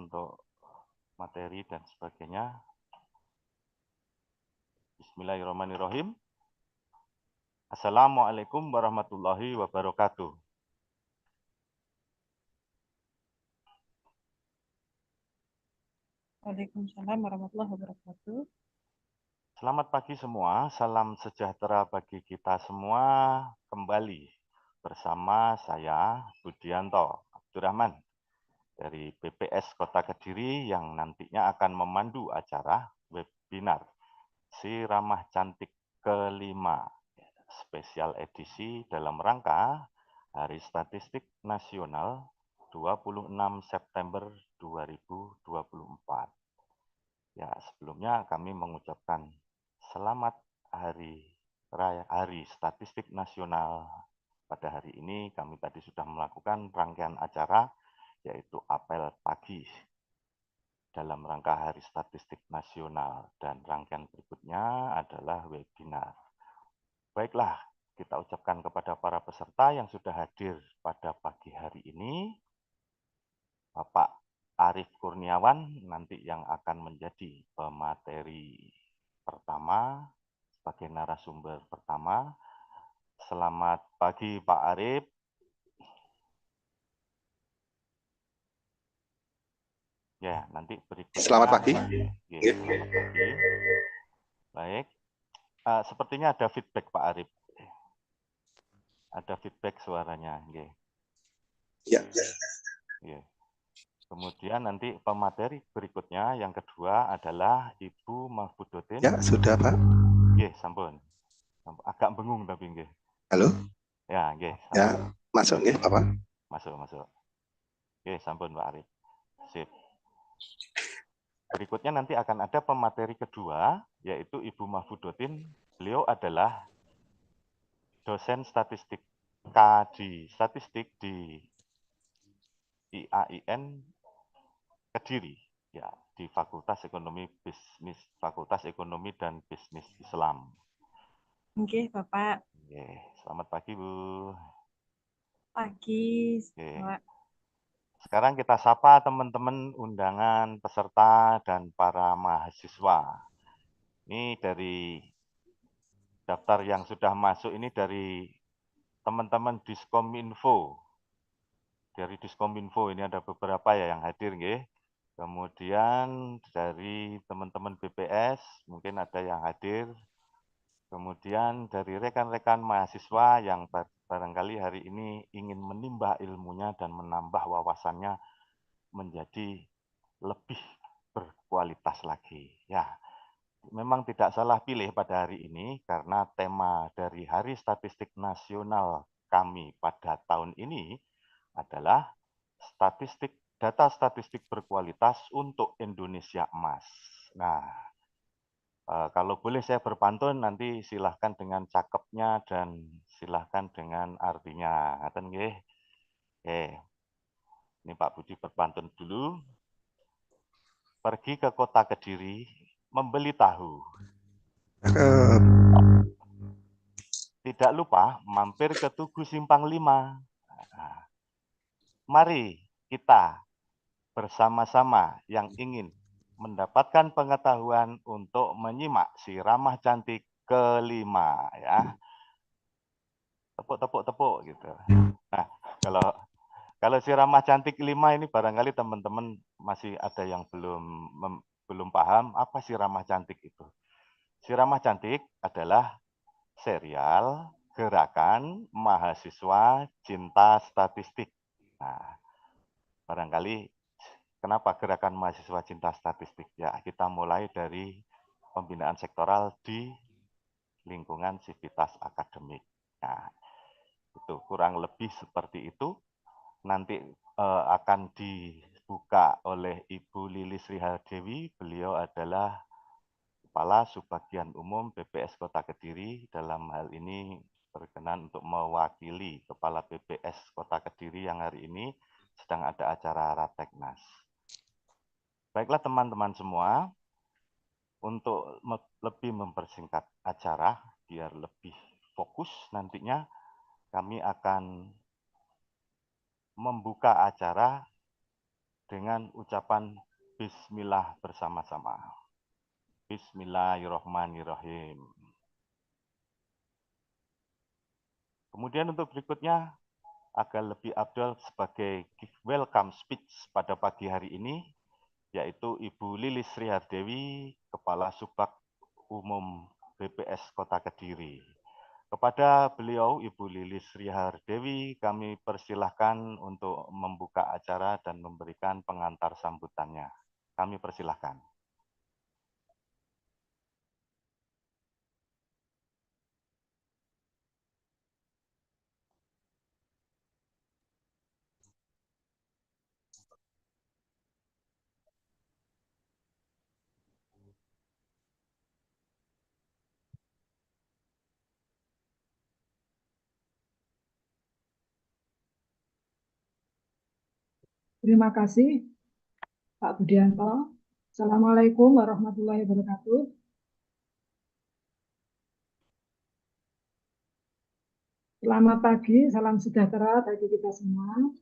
untuk materi dan sebagainya. Bismillahirrahmanirrahim. Assalamualaikum warahmatullahi wabarakatuh. Waalaikumsalam warahmatullahi wabarakatuh. Selamat pagi semua, salam sejahtera bagi kita semua. Kembali bersama saya Budianto Abdurrahman dari BPS Kota Kediri yang nantinya akan memandu acara webinar Si Ramah Cantik kelima, spesial edisi dalam rangka Hari Statistik Nasional 26 September 2024. Ya, sebelumnya kami mengucapkan selamat Hari Statistik Nasional. Pada hari ini kami tadi sudah melakukan rangkaian acara yaitu apel pagi dalam rangka Hari Statistik Nasional dan rangkaian berikutnya adalah webinar. Baiklah, kita ucapkan kepada para peserta yang sudah hadir pada pagi hari ini. Bapak Arief Kurniawan nanti yang akan menjadi pemateri pertama sebagai narasumber pertama. Selamat pagi Pak Arief. Ya, nanti berikutnya. Selamat pagi. Ya, selamat pagi. Baik. Sepertinya ada feedback Pak Arief. Ada feedback suaranya. Ya. Ya. Kemudian nanti pemateri berikutnya yang kedua adalah Ibu Mahfudotin. Ya, sudah Pak. Nggih, sampun. Agak bengung tapi nggih. Halo. Ya, nggih. Ya, masuk nggih, Bapak. Masuk. Nggih, sampun Pak Arief. Sip. Berikutnya nanti akan ada pemateri kedua, yaitu Ibu Mahfudotin. Beliau adalah dosen statistik di statistik di IAIN Kediri, ya, di Fakultas Ekonomi dan Bisnis Islam. Oke, Bapak. Oke, selamat pagi Bu. Pagi. Oke. Sekarang kita sapa teman-teman undangan peserta dan para mahasiswa. Ini dari daftar yang sudah masuk ini dari teman-teman Diskominfo. Dari Diskominfo ini ada beberapa ya yang hadir, nggih. Kemudian dari teman-teman BPS mungkin ada yang hadir. Kemudian dari rekan-rekan mahasiswa yang barangkali hari ini ingin menimba ilmunya dan menambah wawasannya menjadi lebih berkualitas lagi. Ya, memang tidak salah pilih pada hari ini karena tema dari Hari Statistik Nasional kami pada tahun ini adalah data statistik berkualitas untuk Indonesia Emas. Nah, kalau boleh saya berpantun, nanti silahkan dengan cakepnya dan silahkan dengan artinya. Ngaten nggih. Oke. Ini Pak Budi berpantun dulu. Pergi ke kota Kediri, membeli tahu. Tidak lupa mampir ke Tugu Simpang 5. Mari kita bersama-sama yang ingin mendapatkan pengetahuan untuk menyimak si ramah cantik kelima, ya. Tepuk gitu. Nah, kalau si ramah cantik kelima ini barangkali teman-teman masih ada yang belum paham apa si ramah cantik itu. Si ramah cantik adalah serial gerakan mahasiswa cinta statistik. Nah, barangkali kenapa gerakan mahasiswa cinta statistik? Ya, kita mulai dari pembinaan sektoral di lingkungan sivitas akademik. Nah, itu kurang lebih seperti itu. Nanti akan dibuka oleh Ibu Lilis Rihadewi. Beliau adalah Kepala Subbagian Umum BPS Kota Kediri. Dalam hal ini berkenan untuk mewakili Kepala BPS Kota Kediri yang hari ini sedang ada acara Rateknas. Baiklah teman-teman semua, untuk lebih mempersingkat acara, biar lebih fokus nantinya, kami akan membuka acara dengan ucapan Bismillah bersama-sama. Bismillahirrahmanirrahim. Kemudian untuk berikutnya, agar lebih afdal sebagai welcome speech pada pagi hari ini, yaitu Ibu Lilis Srihardewi, Kepala Subbag Umum BPS Kota Kediri. Kepada beliau, Ibu Lilis Srihardewi, kami persilahkan untuk membuka acara dan memberikan pengantar sambutannya. Kami persilahkan. Terima kasih, Pak Budianto. Assalamualaikum warahmatullahi wabarakatuh. Selamat pagi, salam sejahtera bagi kita semua.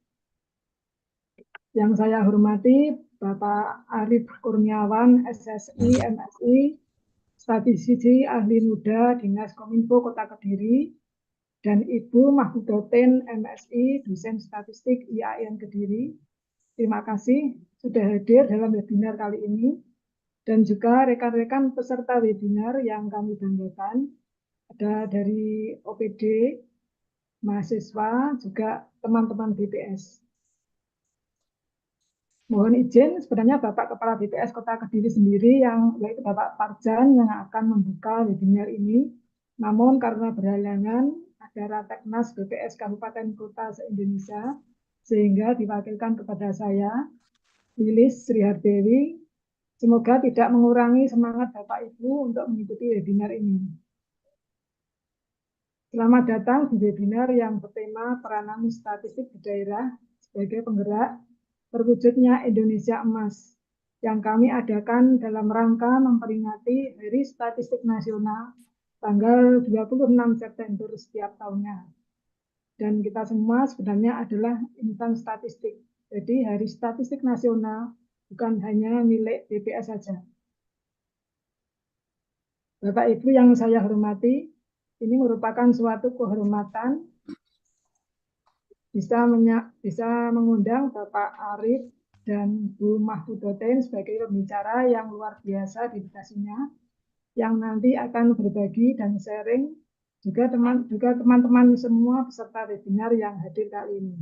Yang saya hormati Bapak Arief Kurniawan, SSI, MSI, Statistisi Ahli Muda Dinas Kominfo Kota Kediri, dan Ibu Mahfudotin, MSI, Dosen Statistik IAIN Kediri. Terima kasih sudah hadir dalam webinar kali ini, dan juga rekan-rekan peserta webinar yang kami banggakan, ada dari OPD, mahasiswa, juga teman-teman BPS. Mohon izin, sebenarnya Bapak Kepala BPS Kota Kediri sendiri, yaitu Bapak Parjan, yang akan membuka webinar ini. Namun karena berhalangan, ada Rateknas BPS Kabupaten Kota se-Indonesia, sehingga diwakilkan kepada saya, Lilis Srihardewi. Semoga tidak mengurangi semangat Bapak Ibu untuk mengikuti webinar ini. Selamat datang di webinar yang bertema peranan statistik di daerah sebagai penggerak terwujudnya Indonesia Emas, yang kami adakan dalam rangka memperingati Hari Statistik Nasional tanggal 26 September setiap tahunnya. Dan kita semua sebenarnya adalah insan statistik. Jadi Hari Statistik Nasional bukan hanya milik BPS saja. Bapak Ibu yang saya hormati, ini merupakan suatu kehormatan bisa mengundang Bapak Arief dan Bu Mahfudotin sebagai pembicara yang luar biasa dedikasinya, yang nanti akan berbagi dan sharing juga teman-teman semua peserta webinar yang hadir kali ini.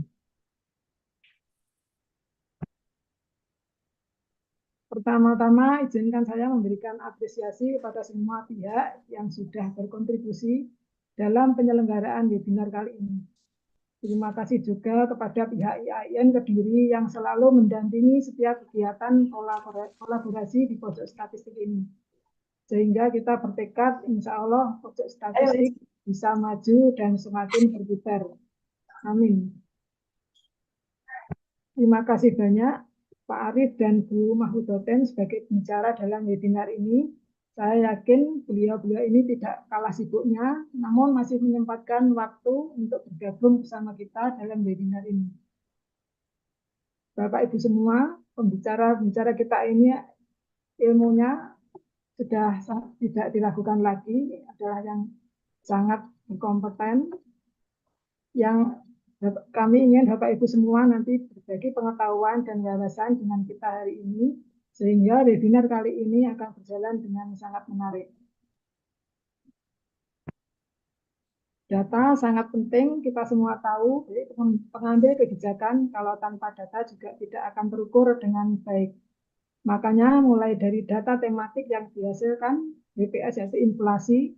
Pertama-tama, izinkan saya memberikan apresiasi kepada semua pihak yang sudah berkontribusi dalam penyelenggaraan webinar kali ini. Terima kasih juga kepada pihak IAIN Kediri yang selalu mendampingi setiap kegiatan kolaborasi di pojok statistik ini. Sehingga kita bertekad, insya Allah, pojok statistik bisa maju dan semakin berkibar. Amin. Terima kasih banyak Pak Arief dan Bu Mahfudotin sebagai pembicara dalam webinar ini. Saya yakin beliau-beliau ini tidak kalah sibuknya, namun masih menyempatkan waktu untuk bergabung bersama kita dalam webinar ini. Bapak Ibu semua, pembicara-pembicara kita ini ilmunya sudah tidak diragukan lagi, adalah yang sangat berkompeten, yang kami ingin Bapak Ibu semua nanti berbagi pengetahuan dan wawasan dengan kita hari ini, sehingga webinar kali ini akan berjalan dengan sangat menarik. Data sangat penting, kita semua tahu, pengambil kebijakan kalau tanpa data juga tidak akan terukur dengan baik. Makanya mulai dari data tematik yang dihasilkan BPS, yaitu inflasi,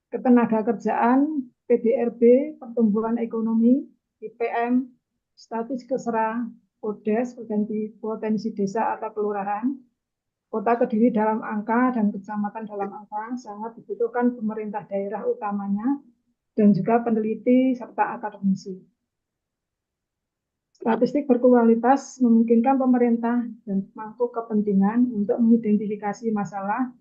ketenagakerjaan, PDRB, pertumbuhan ekonomi, IPM, status keserah, PODES, potensi desa atau kelurahan, Kota Kediri dalam angka dan kecamatan dalam angka, sangat dibutuhkan pemerintah daerah utamanya, dan juga peneliti serta akademisi. Statistik berkualitas memungkinkan pemerintah dan pemangku kepentingan untuk mengidentifikasi masalah,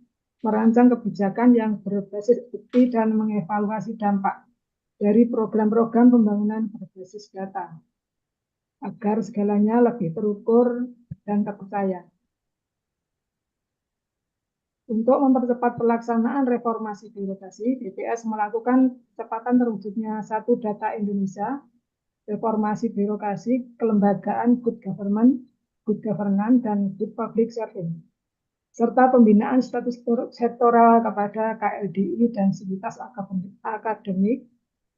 merancang kebijakan yang berbasis bukti, dan mengevaluasi dampak dari program-program pembangunan berbasis data, agar segalanya lebih terukur dan terpercaya. Untuk mempercepat pelaksanaan reformasi birokrasi, BPS melakukan percepatan terwujudnya satu data Indonesia, reformasi birokrasi, kelembagaan good government, good governance, dan good public service, serta pembinaan status sektoral kepada KLDI dan sivitas akademik.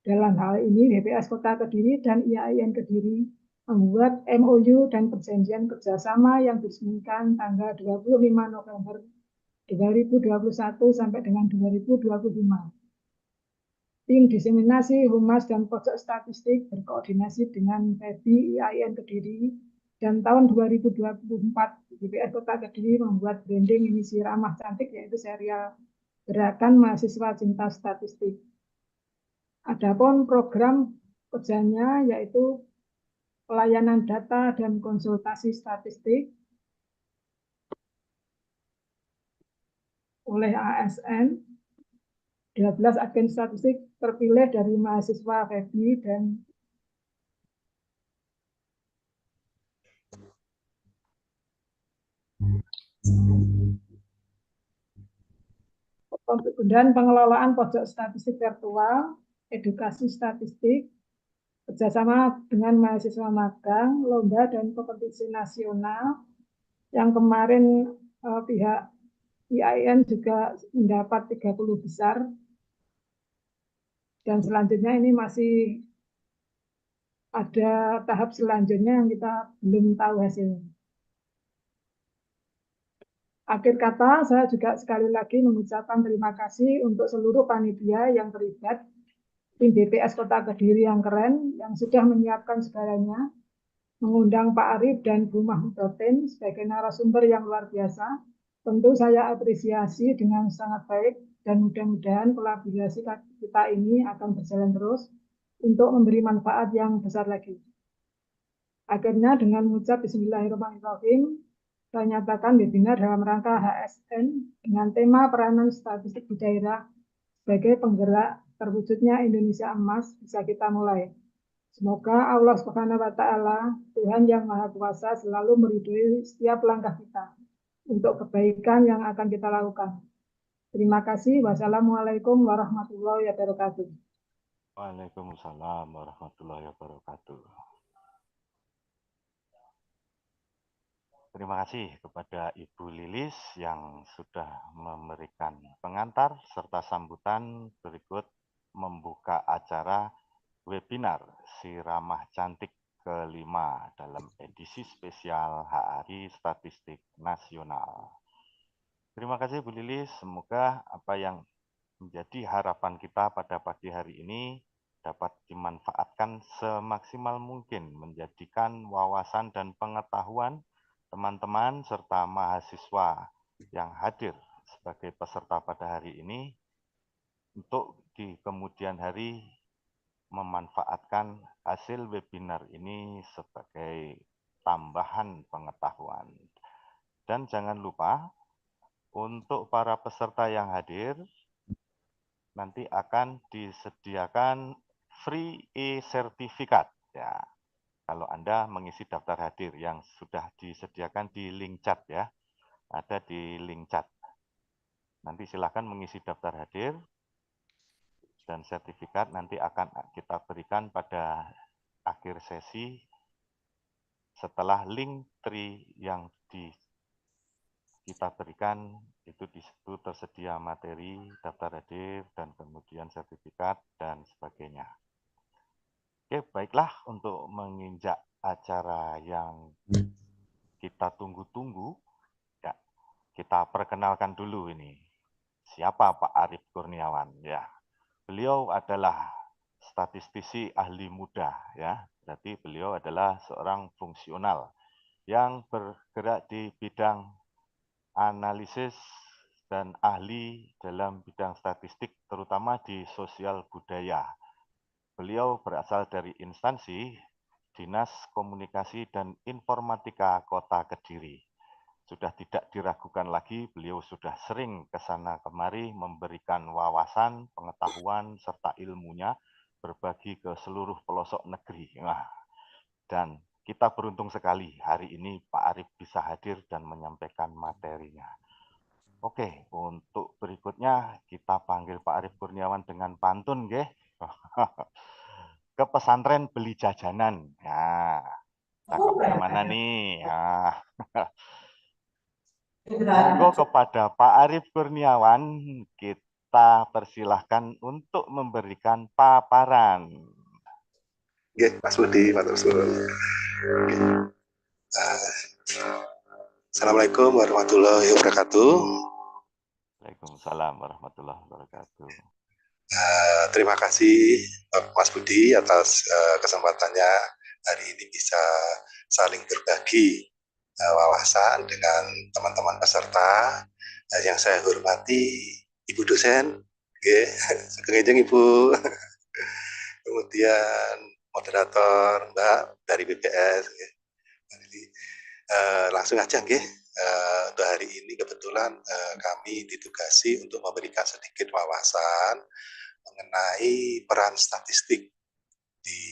Dalam hal ini, BPS Kota Kediri dan IAIN Kediri membuat MOU dan perjanjian kerjasama yang diresmikan tanggal 25 November 2021 sampai dengan 2025. Tim diseminasi Humas dan Pojok Statistik berkoordinasi dengan PEBI IAIN Kediri, dan tahun 2024 BPS Kota Kediri membuat branding misi ramah cantik, yaitu serial Gerakan Mahasiswa Cinta Statistik. Adapun program kerjanya yaitu pelayanan data dan konsultasi statistik oleh ASN. 12 agen statistik terpilih dari mahasiswa FEBI dan pengelolaan pojok statistik virtual, edukasi statistik, kerjasama dengan mahasiswa magang, lomba dan kompetisi nasional, yang kemarin pihak IAIN juga mendapat 30 besar, dan selanjutnya ini masih ada tahap selanjutnya yang kita belum tahu hasilnya. Akhir kata, saya juga sekali lagi mengucapkan terima kasih untuk seluruh panitia yang terlibat, tim BPS Kota Kediri yang keren, yang sudah menyiapkan segalanya, mengundang Pak Arif dan Bu Mahmudotin sebagai narasumber yang luar biasa. Tentu saya apresiasi dengan sangat baik, dan mudah-mudahan kolaborasi kita ini akan berjalan terus untuk memberi manfaat yang besar lagi. Akhirnya dengan mengucap Bismillahirrahmanirrahim, saya nyatakan webinar dalam rangka HSN dengan tema peranan statistik di daerah sebagai penggerak terwujudnya Indonesia Emas bisa kita mulai. Semoga Allah Subhanahu wa Ta'ala, Tuhan yang Maha Kuasa, selalu meridhoi setiap langkah kita untuk kebaikan yang akan kita lakukan. Terima kasih. Wassalamualaikum warahmatullahi wabarakatuh. Waalaikumsalam warahmatullahi wabarakatuh. Terima kasih kepada Ibu Lilis yang sudah memberikan pengantar serta sambutan berikut membuka acara webinar Si Ramah Cantik kelima dalam edisi spesial Hari Statistik Nasional. Terima kasih Bu Lilis, semoga apa yang menjadi harapan kita pada pagi hari ini dapat dimanfaatkan semaksimal mungkin, menjadikan wawasan dan pengetahuan teman-teman serta mahasiswa yang hadir sebagai peserta pada hari ini untuk di kemudian hari memanfaatkan hasil webinar ini sebagai tambahan pengetahuan. Dan jangan lupa untuk para peserta yang hadir nanti akan disediakan free e-sertifikat ya. Kalau Anda mengisi daftar hadir yang sudah disediakan di link chat ya. Ada di link chat. Nanti silakan mengisi daftar hadir dan sertifikat nanti akan kita berikan pada akhir sesi setelah link tree yang kita berikan itu di situ tersedia materi, daftar hadir, dan kemudian sertifikat, dan sebagainya. Oke, baiklah untuk menginjak acara yang kita tunggu-tunggu, ya, kita perkenalkan dulu ini. Siapa Pak Arif Kurniawan? Ya, beliau adalah statistisi ahli muda, ya. Berarti beliau adalah seorang fungsional yang bergerak di bidang analisis dan ahli dalam bidang statistik, terutama di sosial budaya. Beliau berasal dari instansi Dinas Komunikasi dan Informatika Kota Kediri. Sudah tidak diragukan lagi, beliau sudah sering ke sana kemari memberikan wawasan, pengetahuan, serta ilmunya berbagi ke seluruh pelosok negeri. Dan kita beruntung sekali hari ini Pak Arief bisa hadir dan menyampaikan materinya. Oke, untuk berikutnya kita panggil Pak Arief Kurniawan dengan pantun, nggih. Ke pesantren beli jajanan. Nah, cakepnya mana nih? Nah, monggo kepada Pak Arief Kurniawan kita persilahkan untuk memberikan paparan. Oke, Mas Budi, matur suwun. Assalamualaikum warahmatullahi wabarakatuh. Waalaikumsalam warahmatullahi wabarakatuh. Terima kasih Mas Budi atas kesempatannya hari ini bisa saling berbagi wawasan dengan teman-teman peserta. Yang saya hormati Ibu dosen, sugeng Ibu. Kemudian moderator Mbak dari BPS. Jadi, langsung aja nggih. Untuk hari ini kebetulan kami ditugasi untuk memberikan sedikit wawasan mengenai peran statistik di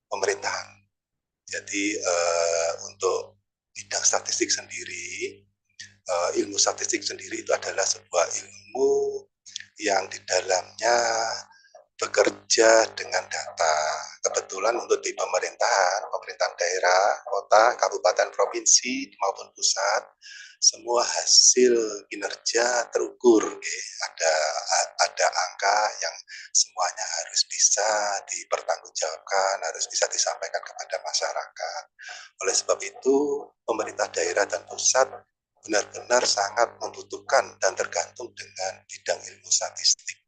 pemerintahan. Jadi untuk bidang statistik sendiri, ilmu statistik sendiri itu adalah sebuah ilmu yang di dalamnya bekerja dengan data. Kebetulan untuk di pemerintahan daerah, kota, kabupaten, provinsi maupun pusat, semua hasil kinerja terukur. Ada angka yang semuanya harus bisa dipertanggungjawabkan, harus bisa disampaikan kepada masyarakat. Oleh sebab itu, pemerintah daerah dan pusat benar-benar sangat membutuhkan dan tergantung dengan bidang ilmu statistik.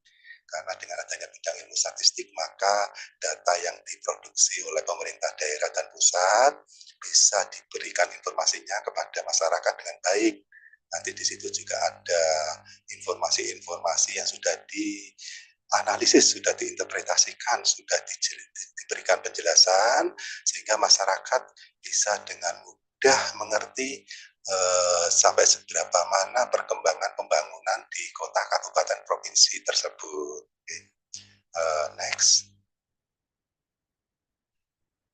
Karena dengan adanya bidang ilmu statistik, maka data yang diproduksi oleh pemerintah daerah dan pusat bisa diberikan informasinya kepada masyarakat dengan baik. Nanti di situ juga ada informasi-informasi yang sudah dianalisis, sudah diinterpretasikan, sudah diberikan penjelasan, sehingga masyarakat bisa dengan mudah mengerti sampai seberapa mana perkembangan pembangunan di kota, kabupaten, provinsi tersebut. Next.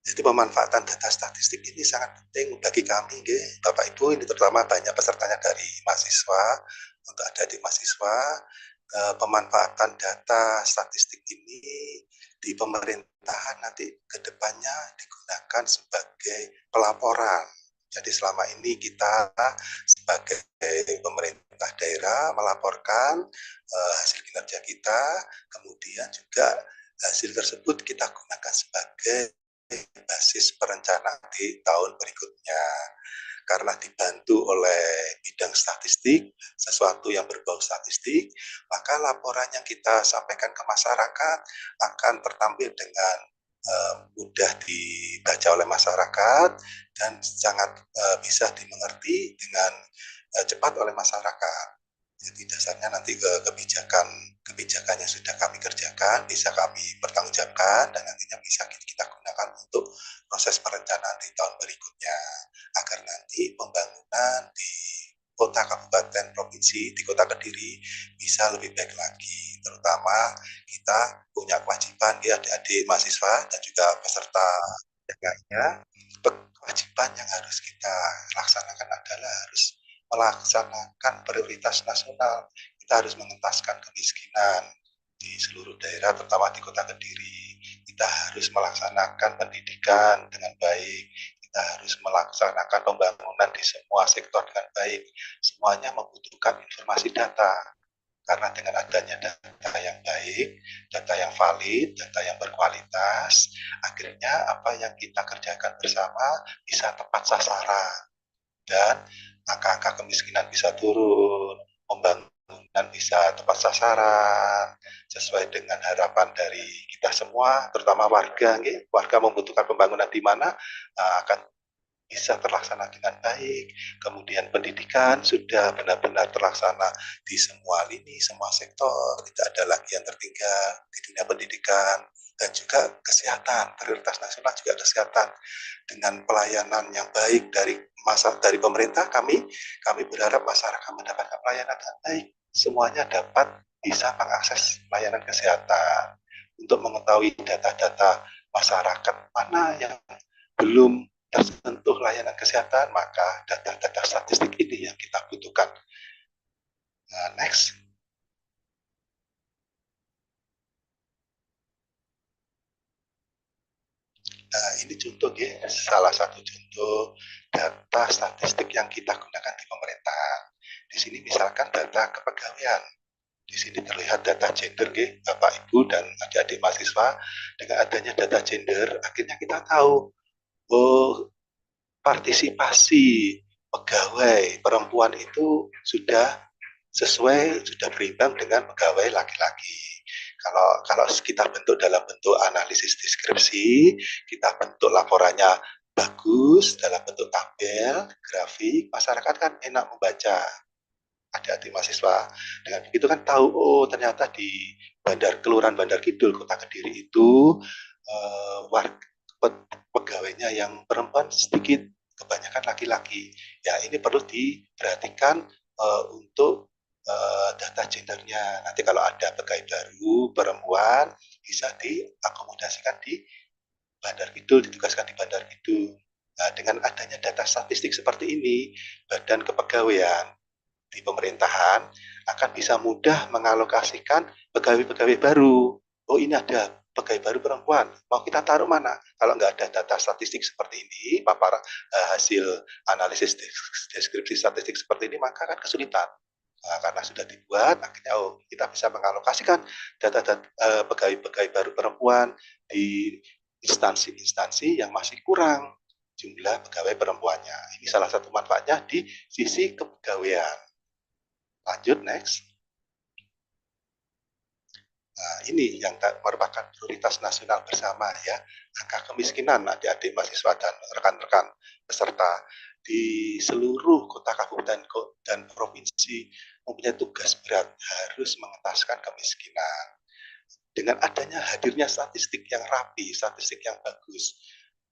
Jadi pemanfaatan data statistik ini sangat penting bagi kami, Bapak Ibu. Ini terutama banyak pesertanya dari mahasiswa. Untuk adik-adik mahasiswa, pemanfaatan data statistik ini di pemerintahan nanti ke depannya digunakan sebagai pelaporan. Jadi selama ini kita sebagai pemerintah daerah melaporkan hasil kinerja kita, kemudian juga hasil tersebut kita gunakan sebagai basis perencanaan di tahun berikutnya. Karena dibantu oleh bidang statistik, sesuatu yang berbau statistik, maka laporan yang kita sampaikan ke masyarakat akan tertampil dengan mudah dibaca oleh masyarakat dan sangat bisa dimengerti dengan cepat oleh masyarakat. Jadi dasarnya nanti kebijakan yang sudah kami kerjakan bisa kami pertanggungjawabkan dan nantinya bisa kita gunakan untuk proses perencanaan di tahun berikutnya agar nanti pembangunan di kota, kabupaten, provinsi, di kota Kediri bisa lebih baik lagi. Terutama kita punya kewajiban ya adik-adik mahasiswa dan juga peserta lainnya. Kewajiban yang harus kita laksanakan adalah harus melaksanakan prioritas nasional. Kita harus mengentaskan kemiskinan di seluruh daerah, terutama di kota Kediri. Kita harus melaksanakan pendidikan dengan baik. Kita harus melaksanakan pembangunan di semua sektor dengan baik. Semuanya membutuhkan informasi data. Karena dengan adanya data yang baik, data yang valid, data yang berkualitas, akhirnya apa yang kita kerjakan bersama bisa tepat sasaran. Dan angka-angka kemiskinan bisa turun, pembangunan bisa tepat sasaran, sesuai dengan harapan dari kita semua, terutama warga. Warga membutuhkan pembangunan di mana akan bisa terlaksana dengan baik. Kemudian pendidikan sudah benar-benar terlaksana di semua lini, semua sektor, tidak ada lagi yang tertinggal di dunia pendidikan. Dan juga kesehatan, prioritas nasional juga kesehatan. Dengan pelayanan yang baik dari pemerintah, kami berharap masyarakat mendapatkan pelayanan dengan baik. Semuanya dapat bisa mengakses layanan kesehatan. Untuk mengetahui data-data masyarakat mana yang belum tersentuh layanan kesehatan, maka data-data statistik ini yang kita butuhkan. Next. Nah, ini contoh ya, salah satu contoh data statistik yang kita gunakan di pemerintahan. Di sini misalkan data kepegawaian. Di sini terlihat data gender, Bapak Ibu dan adik-adik mahasiswa. Dengan adanya data gender, akhirnya kita tahu, partisipasi pegawai perempuan itu sudah sesuai, sudah berimbang dengan pegawai laki-laki. Kalau kita bentuk dalam bentuk analisis deskripsi, kita bentuk laporannya bagus dalam bentuk tabel, grafik, masyarakat kan enak membaca. Adik-adik mahasiswa dengan begitu kan tahu, oh ternyata di Kelurahan Bandar Kidul Kota Kediri itu pegawainya yang perempuan sedikit, kebanyakan laki-laki. Ya ini perlu diperhatikan untuk data gendernya. Nanti kalau ada pegawai baru perempuan bisa diakomodasikan di Bandar Kidul, ditugaskan di Bandar Kidul. Nah, dengan adanya data statistik seperti ini, Badan Kepegawaian di pemerintahan akan bisa mudah mengalokasikan pegawai-pegawai baru. Oh ini ada pegawai baru perempuan, mau kita taruh mana? Kalau nggak ada data statistik seperti ini, hasil analisis deskripsi statistik seperti ini, maka akan kesulitan. Nah, karena sudah dibuat, akhirnya kita bisa mengalokasikan data pegawai-pegawai baru perempuan di instansi-instansi yang masih kurang jumlah pegawai perempuannya. Ini salah satu manfaatnya di sisi kepegawaian. Lanjut, next. Nah, ini yang merupakan prioritas nasional bersama ya, angka kemiskinan adik-adik mahasiswa dan rekan-rekan peserta di seluruh kota, kabupaten, dan provinsi mempunyai tugas berat, harus mengentaskan kemiskinan. Dengan adanya hadirnya statistik yang rapi, statistik yang bagus,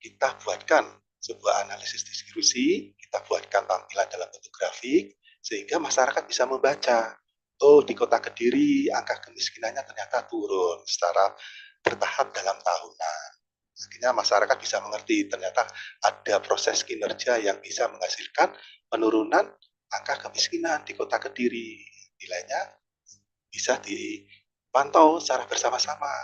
kita buatkan sebuah analisis deskripsi, kita buatkan tampilan dalam bentuk grafik, sehingga masyarakat bisa membaca, oh di Kota Kediri angka kemiskinannya ternyata turun secara bertahap dalam tahunan. Akhirnya masyarakat bisa mengerti ternyata ada proses kinerja yang bisa menghasilkan penurunan angka kemiskinan di Kota Kediri. Nilainya bisa dipantau secara bersama-sama.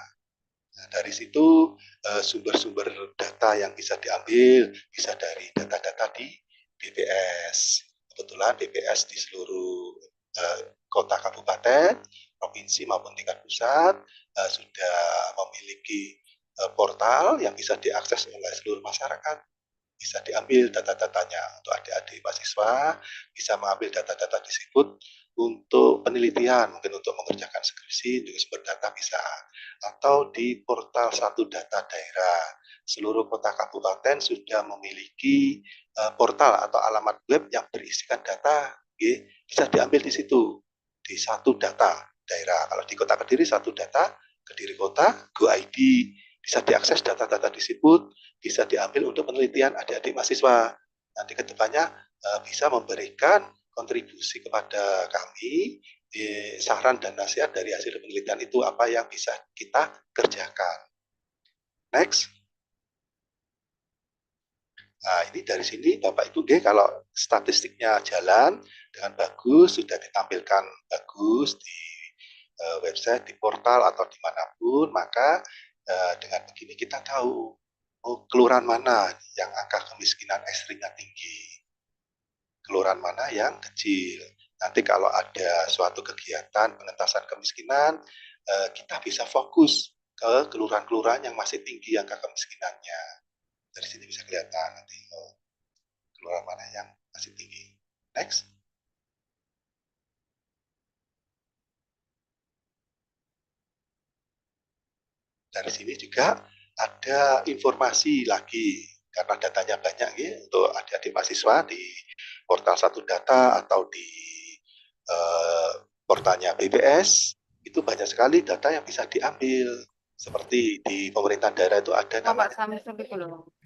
Nah, dari situ sumber-sumber data yang bisa diambil bisa dari data-data di BPS. Kebetulan BPS di seluruh kota, kabupaten, provinsi maupun tingkat pusat sudah memiliki portal yang bisa diakses oleh seluruh masyarakat. Bisa diambil data-datanya untuk adik-adik mahasiswa, bisa mengambil data-data tersebut untuk penelitian, mungkin untuk mengerjakan skripsi, untuk sumber data bisa. Atau di portal satu data daerah. Seluruh kota kabupaten sudah memiliki portal atau alamat web yang berisikan data, bisa diambil di situ, di satu data daerah. Kalau di Kota Kediri, satu data Kediri Kota, Go.id, bisa diakses data-data tersebut, bisa diambil untuk penelitian adik-adik mahasiswa. Nanti ke depannya bisa memberikan kontribusi kepada kami, saran dan nasihat dari hasil penelitian itu apa yang bisa kita kerjakan. Next. Nah, ini dari sini Bapak Ibu, kalau statistiknya jalan dengan bagus, sudah ditampilkan bagus di website, di portal, atau dimanapun, maka dengan begini kita tahu, kelurahan mana yang angka kemiskinan ekstrimnya tinggi, kelurahan mana yang kecil. Nanti kalau ada suatu kegiatan pengentasan kemiskinan, kita bisa fokus ke kelurahan-kelurahan yang masih tinggi angka kemiskinannya. Dari sini bisa kelihatan nanti kelurahan mana yang masih tinggi. Next. Dari sini juga ada informasi lagi, karena datanya banyak untuk adik-adik mahasiswa di portal satu data atau di portalnya BPS, itu banyak sekali data yang bisa diambil. Seperti di pemerintahan daerah itu ada namanya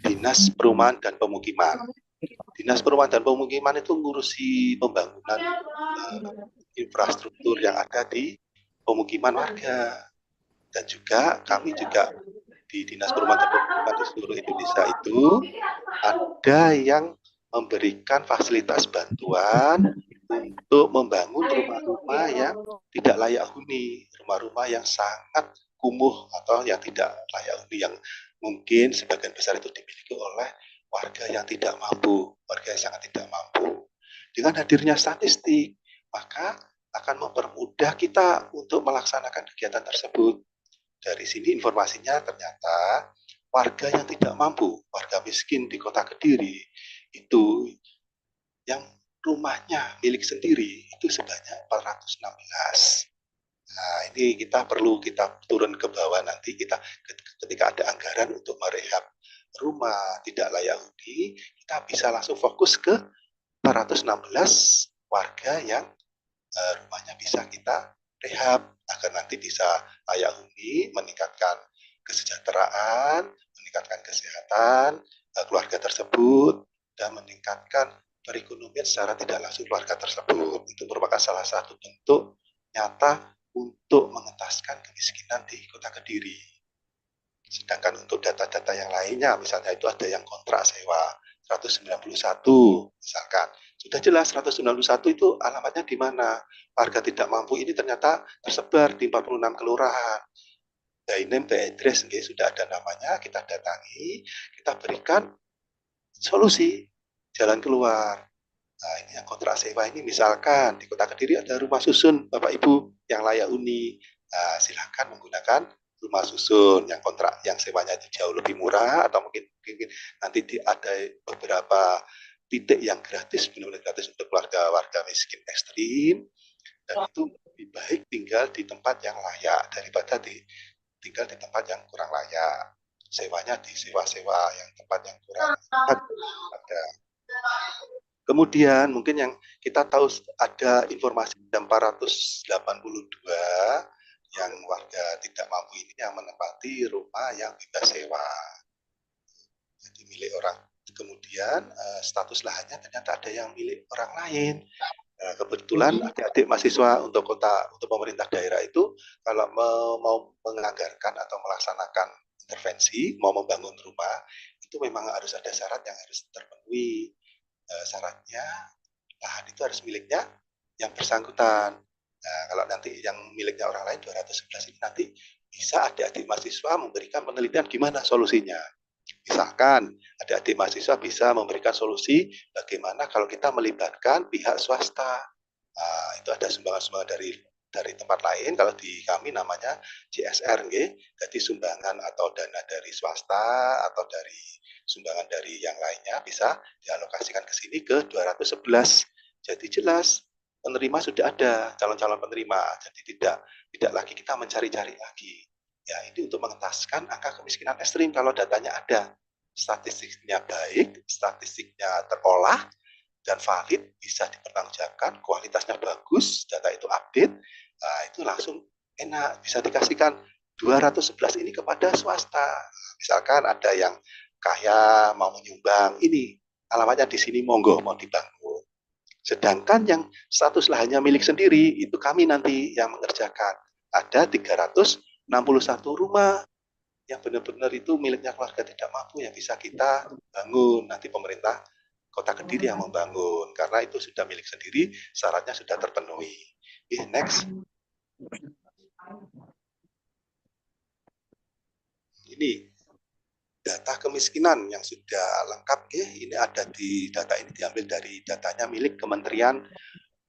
Dinas Perumahan dan Pemukiman. Dinas Perumahan dan Pemukiman itu ngurusi pembangunan infrastruktur yang ada di pemukiman warga. Dan juga kami juga di Dinas Perumahan dan Permukiman di seluruh Indonesia itu ada yang memberikan fasilitas bantuan untuk membangun rumah-rumah yang tidak layak huni, rumah-rumah yang sangat kumuh atau yang tidak layak huni, yang mungkin sebagian besar itu dimiliki oleh warga yang tidak mampu, warga yang sangat tidak mampu. Dengan hadirnya statistik, maka akan mempermudah kita untuk melaksanakan kegiatan tersebut. Dari sini informasinya ternyata warga yang tidak mampu, warga miskin di Kota Kediri, itu yang rumahnya milik sendiri itu sebanyak 416. Nah, ini kita perlu kita turun ke bawah nanti kita ketika ada anggaran untuk merehab rumah tidak layak huni, kita bisa langsung fokus ke 416 warga yang rumahnya bisa kita rehab agar nanti bisa layak huni, meningkatkan kesejahteraan, meningkatkan kesehatan keluarga tersebut, dan meningkatkan perekonomian secara tidak langsung keluarga tersebut. Itu merupakan salah satu bentuk nyata untuk mengentaskan kemiskinan di Kota Kediri. Sedangkan untuk data-data yang lainnya, misalnya itu ada yang kontrak sewa 191, misalkan. Sudah jelas 191 itu alamatnya di mana. Warga tidak mampu ini ternyata tersebar di 46 kelurahan. By name, by address, sudah ada namanya, kita datangi, kita berikan solusi, jalan keluar. Nah, ini yang kontrak sewa ini misalkan di Kota Kediri ada rumah susun Bapak Ibu yang layak huni. Nah, silakan menggunakan rumah susun yang kontrak yang sewanya jauh lebih murah, atau mungkin nanti ada beberapa titik yang gratis, benar-benar gratis untuk warga miskin ekstrim, dan itu lebih baik tinggal di tempat yang layak daripada tinggal di tempat yang kurang layak. Sewanya di sewa-sewa yang tempat yang kurang ada. Kemudian mungkin yang kita tahu ada informasi 482 yang warga tidak mampu ini yang menempati rumah yang bebas sewa. Jadi milik orang. Kemudian status lahannya ternyata ada yang milik orang lain. Kebetulan adik-adik mahasiswa untuk pemerintah daerah itu kalau mau menganggarkan atau melaksanakan intervensi, mau membangun rumah, itu memang harus ada syarat yang harus terpenuhi. Syaratnya lahan itu harus miliknya yang bersangkutan. Nah, kalau nanti yang miliknya orang lain 211 ini nanti bisa adik-adik mahasiswa memberikan penelitian gimana solusinya. Misalkan adik-adik mahasiswa bisa memberikan solusi bagaimana kalau kita melibatkan pihak swasta. Nah, itu ada sumbangan-sumbangan dari tempat lain, kalau di kami namanya CSR, jadi sumbangan atau dana dari swasta atau dari sumbangan dari yang lainnya bisa dialokasikan ke sini ke 211. Jadi jelas penerima sudah ada, calon-calon penerima. Jadi tidak lagi kita mencari-cari lagi. Ya, ini untuk mengentaskan angka kemiskinan ekstrim kalau datanya ada. Statistiknya baik, statistiknya terolah dan valid, bisa dipertanggungjawabkan, kualitasnya bagus, data itu update, nah, itu langsung enak, bisa dikasihkan 211 ini kepada swasta. Misalkan ada yang kaya mau menyumbang, ini alamatnya di sini, monggo mau dibangun. Sedangkan yang status lahannya milik sendiri, itu kami nanti yang mengerjakan. Ada 361 rumah yang benar-benar itu miliknya keluarga tidak mampu yang bisa kita bangun. Nanti pemerintah Kota Kediri yang membangun, karena itu sudah milik sendiri, syaratnya sudah terpenuhi. Next. Ini data kemiskinan yang sudah lengkap, ini ada di data ini diambil dari datanya milik Kementerian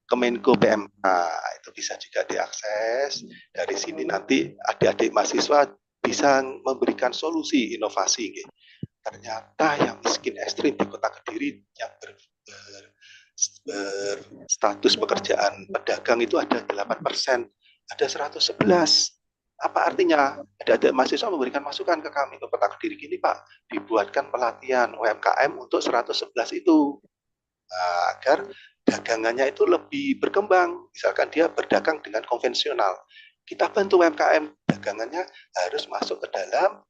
Kemenko PMK, itu bisa juga diakses. Dari sini nanti adik-adik mahasiswa bisa memberikan solusi inovasi. Ternyata yang miskin ekstrim di Kota Kediri yang berstatus pekerjaan pedagang itu ada 8%, ada 111. Apa artinya? Ada mahasiswa memberikan masukan ke kami, ke Kota Kediri, gini Pak, dibuatkan pelatihan UMKM untuk 111 itu. Nah, agar dagangannya itu lebih berkembang. Misalkan dia berdagang dengan konvensional, kita bantu UMKM dagangannya harus masuk ke dalam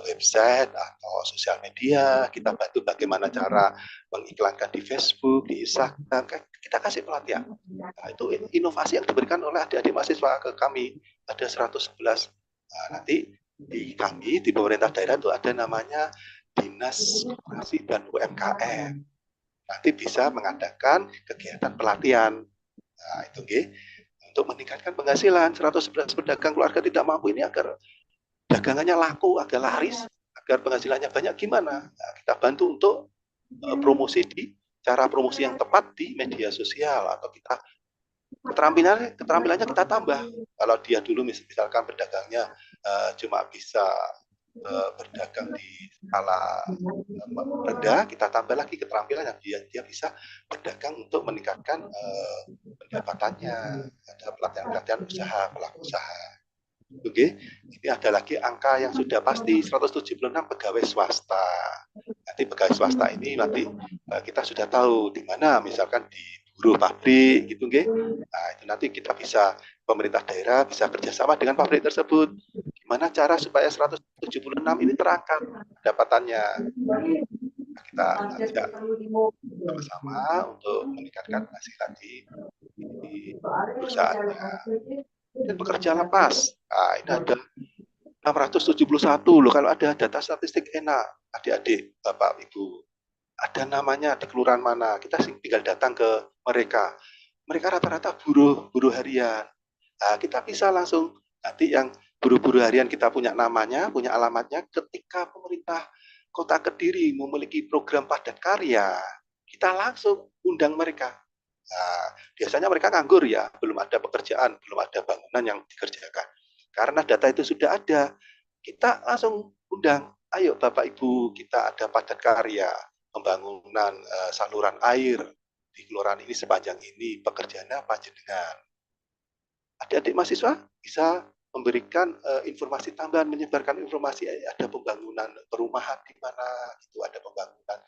website atau sosial media. Kita bantu bagaimana cara mengiklankan di Facebook, di Instagram, kita kasih pelatihan. Nah, itu inovasi yang diberikan oleh adik-adik mahasiswa ke kami, ada 111. Nah, nanti di kami di pemerintah daerah itu ada namanya Dinas Koperasi dan UMKM. Nanti bisa mengadakan kegiatan pelatihan. Nah, itu untuk meningkatkan penghasilan 111 pedagang keluarga tidak mampu ini agar dagangannya laku, agar laris, agar penghasilannya banyak gimana? Nah, kita bantu untuk promosi di cara promosi yang tepat di media sosial atau kita keterampilannya kita tambah. Kalau dia dulu misalkan pedagangnya cuma bisa berdagang di skala rendah, kita tambah lagi keterampilannya dia bisa berdagang untuk meningkatkan pendapatannya. Ada pelatihan usaha, pelaku usaha. Oke, ini ada lagi angka yang sudah pasti 176 pegawai swasta. Nanti pegawai swasta ini nanti kita sudah tahu di mana, misalkan di buruh pabrik gitu, nah itu nanti kita bisa pemerintah daerah bisa kerjasama dengan pabrik tersebut. Gimana cara supaya 176 ini terangkat pendapatannya? Nah, kita ajak sama-sama untuk meningkatkan penghasilan di perusahaannya. Dan pekerja lepas, nah ini ada 671 loh. Kalau ada data statistik enak, adik-adik, bapak, ibu, ada namanya di kelurahan mana, kita tinggal datang ke mereka. Mereka rata-rata buruh harian. Nah, kita bisa langsung nanti yang buruh harian kita punya namanya, punya alamatnya. Ketika pemerintah Kota Kediri memiliki program padat karya, kita langsung undang mereka. Nah, biasanya mereka nganggur ya, belum ada pekerjaan, belum ada bangunan yang dikerjakan. Karena data itu sudah ada, kita langsung undang, ayo Bapak Ibu, kita ada padat karya, pembangunan saluran air di kelurahan ini sepanjang ini, pekerjaannya apa jenengan. Adik-adik mahasiswa bisa memberikan informasi tambahan, menyebarkan informasi, ada pembangunan perumahan di mana, itu ada pembangunan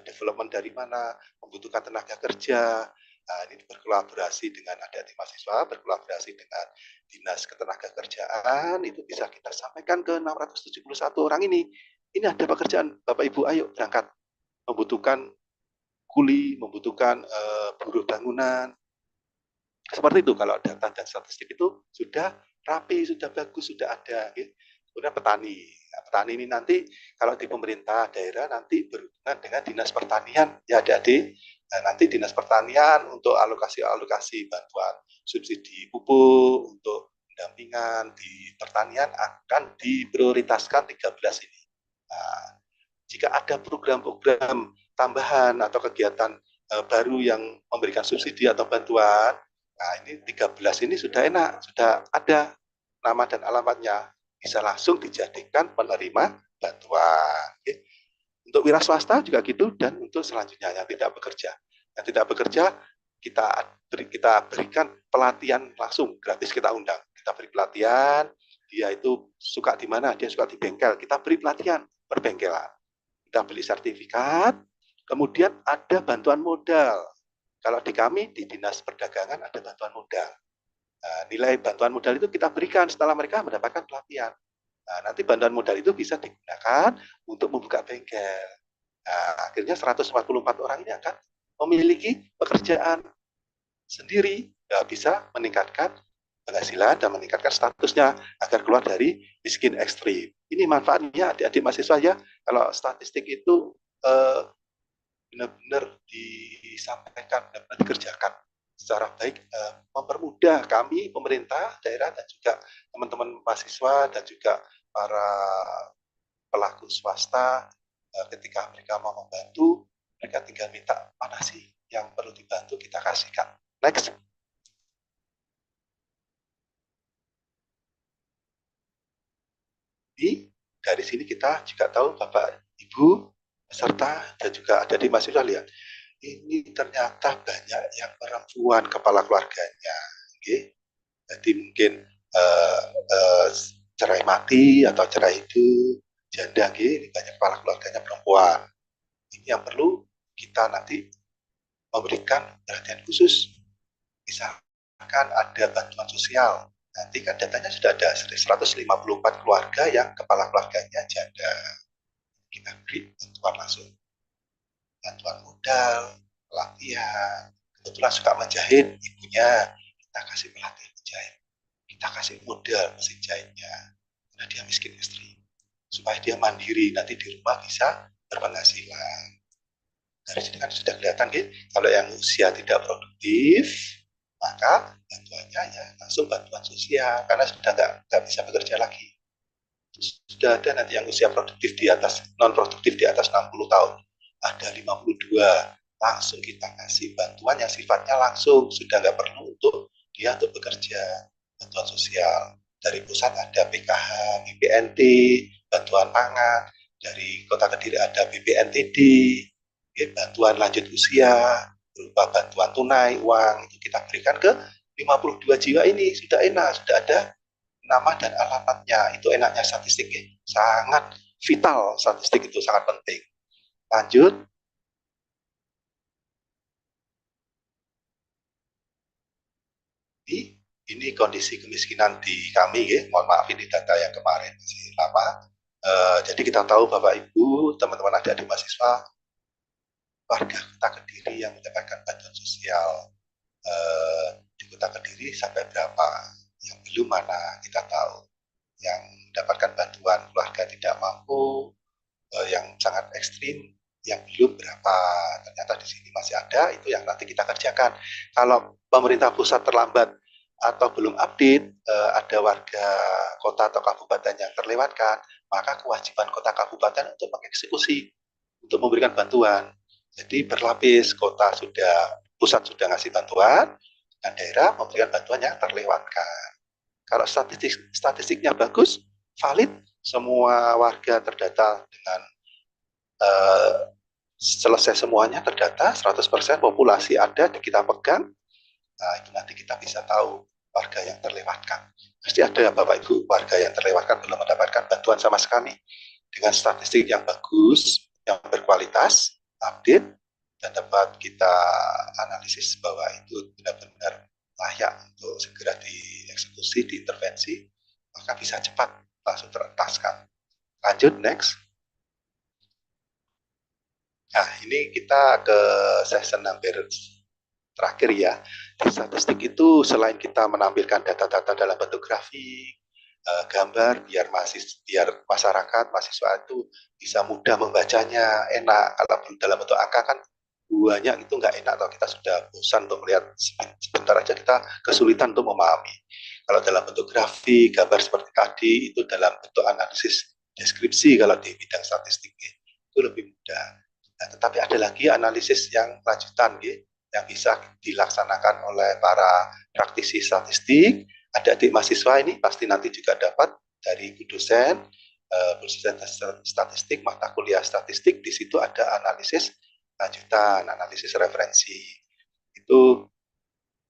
development dari mana, membutuhkan tenaga kerja. Nah, ini berkolaborasi dengan adik-adik mahasiswa, berkolaborasi dengan Dinas Ketenagakerjaan, itu bisa kita sampaikan ke 671 orang ini. Ini ada pekerjaan, Bapak Ibu, ayo berangkat. Membutuhkan kuli, membutuhkan buruh bangunan. Seperti itu, kalau data dan statistik itu sudah rapi, sudah bagus, sudah ada. Kemudian petani. Nah, petani ini nanti kalau di pemerintah daerah nanti berhubungan dengan Dinas Pertanian, ya adik-adik. Nah, nanti Dinas Pertanian untuk alokasi bantuan subsidi pupuk, untuk pendampingan di pertanian akan diprioritaskan 13 ini. Nah, jika ada program-program tambahan atau kegiatan baru yang memberikan subsidi atau bantuan, nah ini 13 ini sudah enak, sudah ada nama dan alamatnya, bisa langsung dijadikan penerima bantuan. Oke. Untuk wira swasta juga gitu, dan untuk selanjutnya yang tidak bekerja. Yang tidak bekerja, kita berikan pelatihan langsung, gratis kita undang. Kita beri pelatihan, dia itu suka di mana, dia suka di bengkel, kita beri pelatihan perbengkelan. Kita beli sertifikat, kemudian ada bantuan modal. Kalau di kami, di Dinas Perdagangan ada bantuan modal. Nah, nilai bantuan modal itu kita berikan setelah mereka mendapatkan pelatihan. Nah, nanti bantuan modal itu bisa digunakan untuk membuka bengkel. Nah, akhirnya 144 orang ini akan memiliki pekerjaan sendiri, ya, bisa meningkatkan penghasilan dan meningkatkan statusnya agar keluar dari miskin ekstrim. Ini manfaatnya adik-adik mahasiswa ya. Kalau statistik itu benar-benar disampaikan, benar-benar dikerjakan secara baik, mempermudah kami pemerintah daerah dan juga teman-teman mahasiswa dan juga para pelaku swasta, ketika mereka mau membantu, mereka tinggal minta mana sih yang perlu dibantu, kita kasihkan. Next. Dari sini kita juga tahu Bapak Ibu peserta dan juga ada di mahasiswa lihat, ini ternyata banyak yang perempuan kepala keluarganya. Okay? Jadi mungkin cerai mati atau cerai hidup, janda, ini banyak kepala keluarganya perempuan. Ini yang perlu kita nanti memberikan perhatian khusus. Misalkan ada bantuan sosial, nanti kan datanya sudah ada 154 keluarga yang kepala keluarganya janda. Kita beri bantuan langsung, bantuan modal, pelatihan. Kebetulan suka menjahit ibunya, kita kasih pelatihan menjahit, kita kasih modal mesin jahitnya. Nah, dia miskin ekstrim. Supaya dia mandiri, nanti di rumah bisa berpenghasilan. Dari sini kan sudah kelihatan, gitu. Kalau yang usia tidak produktif, maka bantuannya ya langsung bantuan sosial, karena sudah nggak bisa bekerja lagi. Sudah ada nanti yang usia produktif di atas, non produktif di atas 60 tahun, ada 52, langsung kita kasih bantuan yang sifatnya langsung, sudah nggak perlu untuk dia untuk bekerja, bantuan sosial. Dari pusat ada PKH, BPNT, bantuan pangan, dari Kota Kediri ada BPNTD, bantuan lanjut usia, berupa bantuan tunai, uang, itu kita berikan ke 52 jiwa ini, sudah enak, sudah ada nama dan alamatnya. Itu enaknya statistik ya. Sangat vital, statistik itu sangat penting. Lanjut. Ini kondisi kemiskinan di kami ya. Mohon maaf ini data yang kemarin masih lama. Jadi kita tahu Bapak Ibu, teman-teman adik-adik mahasiswa, warga Kota Kediri yang mendapatkan bantuan sosial di Kota Kediri sampai berapa? Yang belum mana kita tahu. Yang mendapatkan bantuan keluarga tidak mampu, yang sangat ekstrim, yang belum berapa. Ternyata di sini masih ada, itu yang nanti kita kerjakan. Kalau pemerintah pusat terlambat atau belum update, ada warga kota atau kabupaten yang terlewatkan, maka kewajiban kota kabupaten untuk mengeksekusi, untuk memberikan bantuan. Jadi berlapis, kota sudah, pusat sudah ngasih bantuan, dan daerah memberikan bantuan yang terlewatkan. Kalau statistiknya bagus, valid, semua warga terdata dengan selesai semuanya terdata, 100% populasi ada, kita pegang, nah itu nanti kita bisa tahu warga yang terlewatkan. Pasti ada Bapak Ibu warga yang terlewatkan belum mendapatkan bantuan sama sekali. Dengan statistik yang bagus, yang berkualitas, update, dan dapat kita analisis bahwa itu benar-benar layak untuk segera dieksekusi, diintervensi, maka bisa cepat langsung terentaskan. Lanjut, next. Nah, ini kita ke session hampir terakhir ya. Di statistik itu selain kita menampilkan data-data dalam bentuk grafik, gambar, biar masyarakat, mahasiswa itu bisa mudah membacanya, enak. Kalau dalam bentuk angka kan banyak itu nggak enak, atau kita sudah bosan untuk melihat sebentar aja kita kesulitan untuk memahami. Kalau dalam bentuk grafik, gambar seperti tadi, itu dalam bentuk analisis deskripsi kalau di bidang statistik itu lebih mudah. Nah, tetapi ada lagi analisis yang lanjutan yang bisa dilaksanakan oleh para praktisi statistik. Adik-adik mahasiswa ini pasti nanti juga dapat dari dosen, dosen statistik, mata kuliah statistik, di situ ada analisis lanjutan, analisis referensi. Itu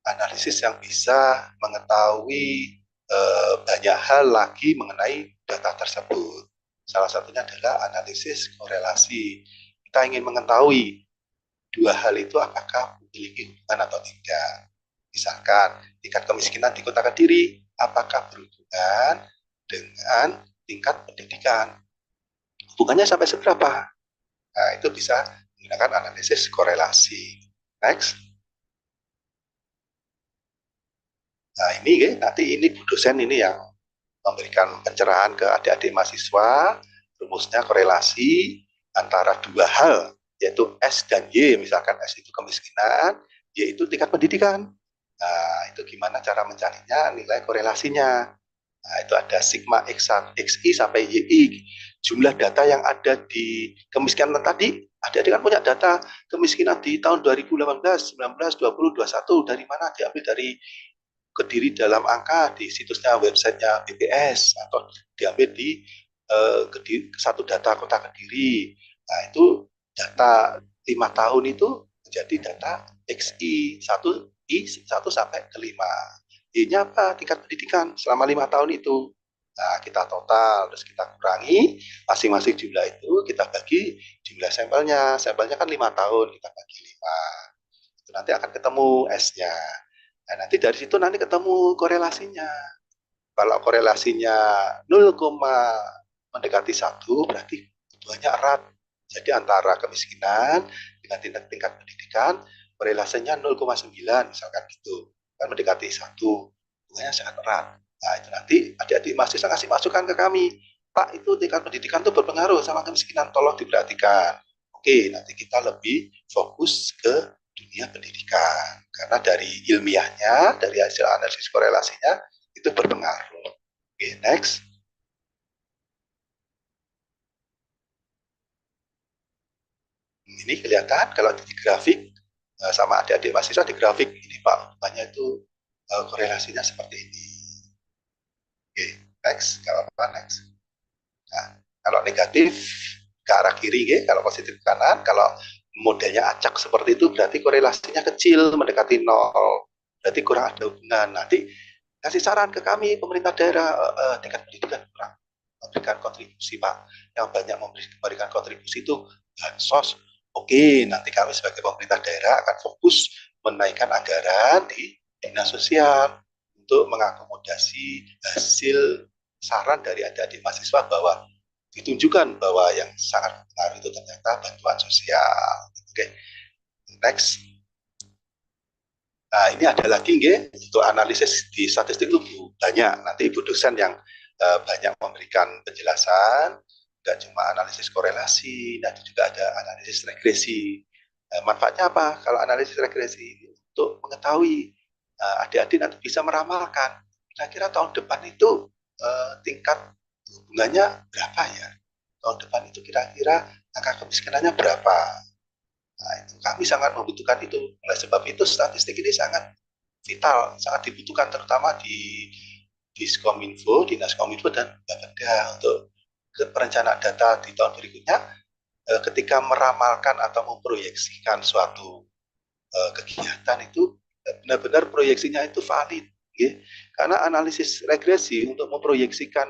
analisis yang bisa mengetahui banyak hal lagi mengenai data tersebut. Salah satunya adalah analisis korelasi. Kita ingin mengetahui dua hal itu apakah memiliki hubungan atau tidak. Misalkan tingkat kemiskinan di Kota Kediri apakah berhubungan dengan tingkat pendidikan. Hubungannya sampai seberapa? Nah, itu bisa menggunakan analisis korelasi. Next. Nah, ini nanti ini Bu dosen ini yang memberikan pencerahan ke adik-adik mahasiswa, rumusnya korelasi antara dua hal, yaitu S dan Y. Misalkan S itu kemiskinan, Y itu tingkat pendidikan. Nah, itu gimana cara mencarinya, nilai korelasinya. Nah, itu ada sigma XI sampai YI. Jumlah data yang ada di kemiskinan tadi, adik-adik kan punya data kemiskinan di tahun 2018, 19, 20, 21. Dari mana? Diambil dari Kediri dalam angka di situsnya, websitenya BPS, atau diambil di satu data Kota Kediri. Nah, itu data 5 tahun itu menjadi data XI 1 sampai ke 5. Y-nya apa? Tingkat pendidikan selama 5 tahun itu. Nah, kita total, terus kita kurangi masing-masing jumlah itu, kita bagi jumlah sampelnya. Sampelnya kan 5 tahun, kita bagi 5. Itu nanti akan ketemu S-nya. Nah, nanti dari situ nanti ketemu korelasinya. Kalau korelasinya 0, mendekati 1, berarti hubungannya erat. Jadi antara kemiskinan dengan tingkat pendidikan, korelasinya 0,9 misalkan gitu. Kan mendekati 1, hubungannya sangat erat. Nah, itu nanti adik-adik mahasiswa kasih masukan ke kami. Pak, itu tingkat pendidikan itu berpengaruh sama kemiskinan, tolong diperhatikan. Oke, nanti kita lebih fokus ke dunia pendidikan. Karena dari ilmiahnya, dari hasil analisis korelasinya, itu berpengaruh. Oke, next. Ini kelihatan kalau di grafik sama adik-adik mahasiswa di grafik ini Pak, hubungannya itu korelasinya seperti ini. Oke, next. Kalau apa next? Nah, kalau negatif ke arah kiri, kalau positif ke kanan, kalau modelnya acak seperti itu berarti korelasinya kecil, mendekati nol. Berarti kurang ada hubungan. Nanti kasih saran ke kami, pemerintah daerah, tingkat pendidikan kurang memberikan kontribusi, Pak. Yang banyak memberikan kontribusi itu bansos. Oke, nanti kami sebagai pemerintah daerah akan fokus menaikkan anggaran di dinas sosial untuk mengakomodasi hasil saran dari adik-adik mahasiswa bahwa ditunjukkan bahwa yang sangat berpengaruh itu ternyata bantuan sosial. Oke, next. Nah, ini ada lagi untuk analisis di statistik itu banyak. Nanti ibu dosen yang banyak memberikan penjelasan, nggak cuma analisis korelasi, nanti juga ada analisis regresi. Manfaatnya apa? Kalau analisis regresi untuk mengetahui adik-adik nanti bisa meramalkan kira-kira tahun depan itu tingkat hubungannya berapa ya? Tahun depan itu kira-kira angka kemiskinannya berapa? Nah, itu kami sangat membutuhkan itu. Oleh sebab itu statistik ini sangat vital, sangat dibutuhkan terutama di Diskominfo, Dinas Kominfo dan Bapeda untuk perencanaan data di tahun berikutnya ketika meramalkan atau memproyeksikan suatu kegiatan itu benar-benar proyeksinya itu valid. Karena analisis regresi untuk memproyeksikan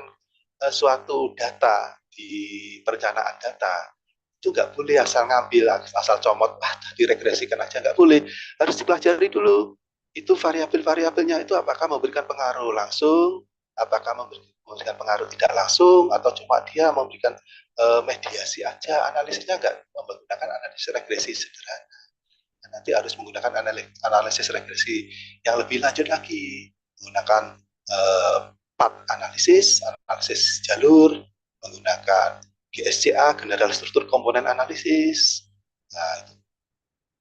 suatu data di perencanaan data itu nggak boleh asal ngambil, asal comot, diregresikan aja nggak boleh. Harus dipelajari dulu. Itu variabel-variabelnya itu apakah memberikan pengaruh langsung, apakah memberikan pengaruh tidak langsung, atau cuma dia memberikan mediasi aja. Analisisnya nggak menggunakan analisis regresi sederhana. Nanti harus menggunakan analisis regresi yang lebih lanjut lagi, menggunakan path analisis jalur, menggunakan GSCA, general struktur komponen analisis. Nah, itu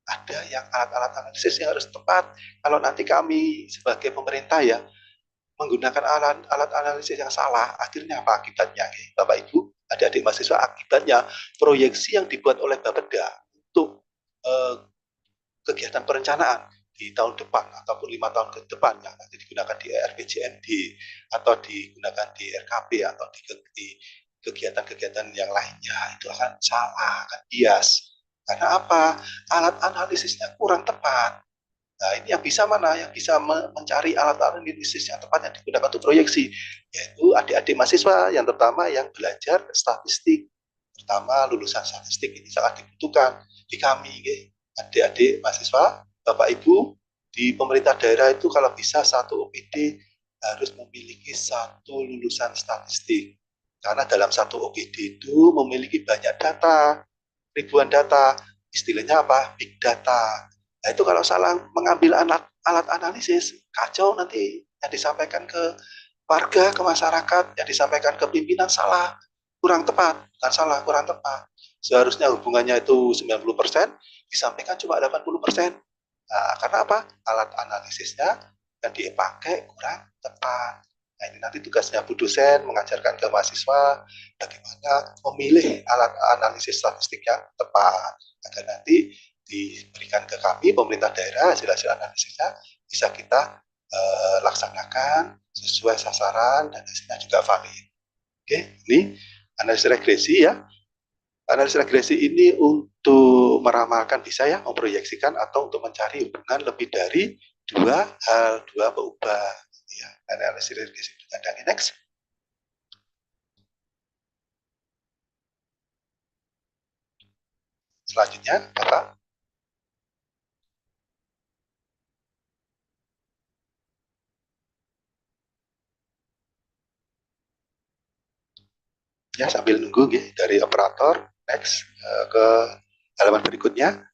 ada yang alat-alat analisis yang harus tepat. Kalau nanti kami sebagai pemerintah ya menggunakan alat analisis yang salah, akhirnya apa akibatnya? Bapak Ibu, adik-adik mahasiswa, akibatnya proyeksi yang dibuat oleh Bapeda untuk kegiatan perencanaan di tahun depan ataupun 5 tahun ke depan yang nanti digunakan di RPJMD atau digunakan di RKP atau di kegiatan-kegiatan yang lainnya itu akan salah, akan bias. Karena apa? Alat analisisnya kurang tepat. Nah, ini yang bisa mana? Yang bisa mencari alat analisis yang tepat yang digunakan untuk proyeksi, yaitu adik-adik mahasiswa yang terutama yang belajar statistik. Pertama, lulusan statistik ini sangat dibutuhkan di kami, adik-adik mahasiswa, Bapak Ibu, di pemerintah daerah itu kalau bisa satu OPD harus memiliki satu lulusan statistik. Karena dalam satu OPD itu memiliki banyak data, ribuan data, istilahnya apa? Big data. Nah, itu kalau salah mengambil alat analisis, kacau nanti yang disampaikan ke warga, ke masyarakat, yang disampaikan ke pimpinan salah, kurang tepat, bukan salah, kurang tepat. Seharusnya hubungannya itu 90%, disampaikan cuma 80%. Nah, karena apa? Alat analisisnya yang dipakai kurang tepat. Nah, ini nanti tugasnya Bu dosen mengajarkan ke mahasiswa bagaimana memilih alat analisis statistik yang tepat agar nanti diberikan ke kami pemerintah daerah hasil-hasil analisisnya bisa kita laksanakan sesuai sasaran dan hasilnya juga valid. Oke, ini analisis regresi ya. Analisis regresi ini untuk meramalkan bisa ya, memproyeksikan atau untuk mencari hubungan lebih dari dua berubah. Ya, analisis regresi. Dan next. Selanjutnya, Bapak. Ya, sambil nunggu dari operator, next ke halaman berikutnya.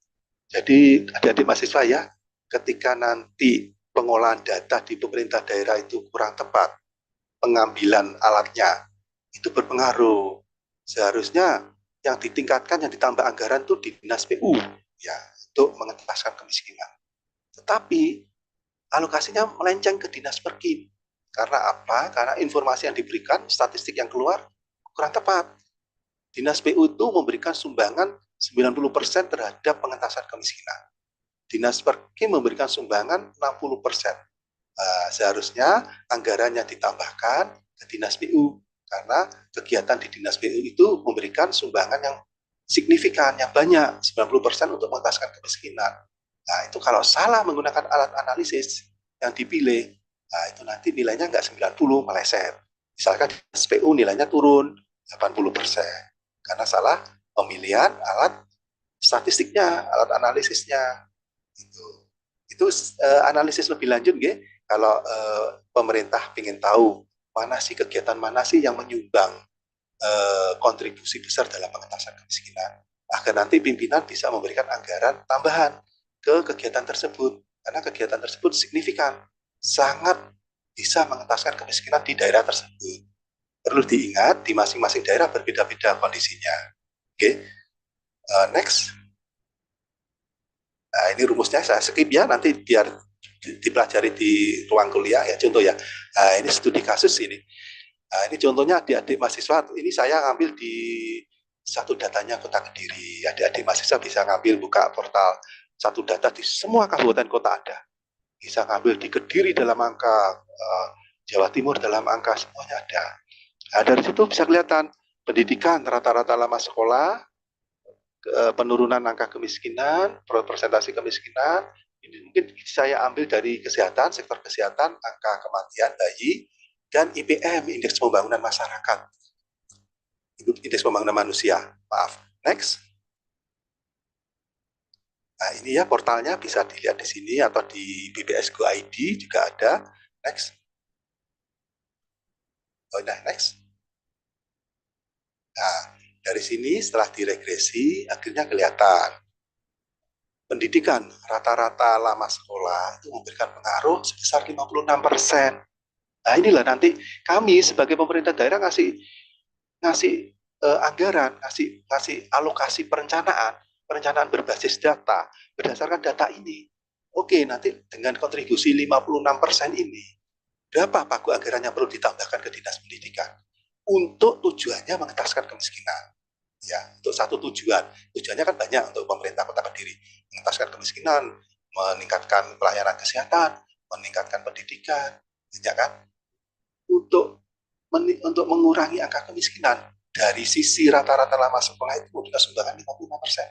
Jadi adik-adik mahasiswa ya, ketika nanti pengolahan data di pemerintah daerah itu kurang tepat, pengambilan alatnya itu berpengaruh. Seharusnya yang ditingkatkan, yang ditambah anggaran itu di Dinas PU ya untuk mengentaskan kemiskinan. Tetapi alokasinya melenceng ke Dinas Perkim. Karena apa? Karena informasi yang diberikan, statistik yang keluar kurang tepat. Dinas PU itu memberikan sumbangan 90% terhadap pengentasan kemiskinan. Dinas Perkim memberikan sumbangan 60%. Seharusnya anggarannya ditambahkan ke Dinas PU karena kegiatan di Dinas PU itu memberikan sumbangan yang signifikan, yang banyak, 90% untuk mengentaskan kemiskinan. Nah, itu kalau salah menggunakan alat analisis yang dipilih, nah itu nanti nilainya nggak 90, meleset. Misalkan di Dinas PU nilainya turun 80% karena salah pemilihan alat statistiknya, alat analisisnya. Itu analisis lebih lanjut, nggih. Kalau pemerintah ingin tahu mana sih kegiatan mana sih yang menyumbang kontribusi besar dalam pengentasan kemiskinan, agar nanti pimpinan bisa memberikan anggaran tambahan ke kegiatan tersebut, karena kegiatan tersebut signifikan, sangat bisa mengentaskan kemiskinan di daerah tersebut. Perlu diingat, di masing-masing daerah berbeda-beda kondisinya. Oke, next. Nah, ini rumusnya saya skip ya, nanti biar dipelajari di ruang kuliah ya, contoh ya. Nah, ini studi kasus ini. Nah, ini contohnya adik-adik mahasiswa, ini saya ngambil di satu datanya Kota Kediri. Adik-adik mahasiswa bisa ngambil, buka portal satu data di semua kabupaten kota ada. Bisa ngambil di Kediri dalam angka, Jawa Timur dalam angka, semuanya ada. Nah, dari situ bisa kelihatan pendidikan, rata-rata lama sekolah, penurunan angka kemiskinan, persentase kemiskinan. Ini mungkin saya ambil dari kesehatan, sektor kesehatan, angka kematian bayi, dan IPM, indeks pembangunan masyarakat, indeks pembangunan manusia. Maaf, next. Nah, ini ya portalnya, bisa dilihat di sini atau di BPS Go ID juga ada. Next. Oh, nah, next. Nah, dari sini setelah diregresi, akhirnya kelihatan pendidikan rata-rata lama sekolah itu memberikan pengaruh sebesar 56%. Nah, inilah nanti kami sebagai pemerintah daerah ngasih anggaran, ngasih alokasi perencanaan berbasis data berdasarkan data ini. Oke, nanti dengan kontribusi 56% ini, berapa pagu anggaran yang perlu ditambahkan ke Dinas Pendidikan untuk tujuannya mengentaskan kemiskinan. Ya, untuk satu tujuan. Tujuannya kan banyak untuk pemerintah Kota Kediri. Mengentaskan kemiskinan, meningkatkan pelayanan kesehatan, meningkatkan pendidikan, ya kan? Untuk mengurangi angka kemiskinan. Dari sisi rata-rata lama sekolah itu memberikan sumbangan 55%.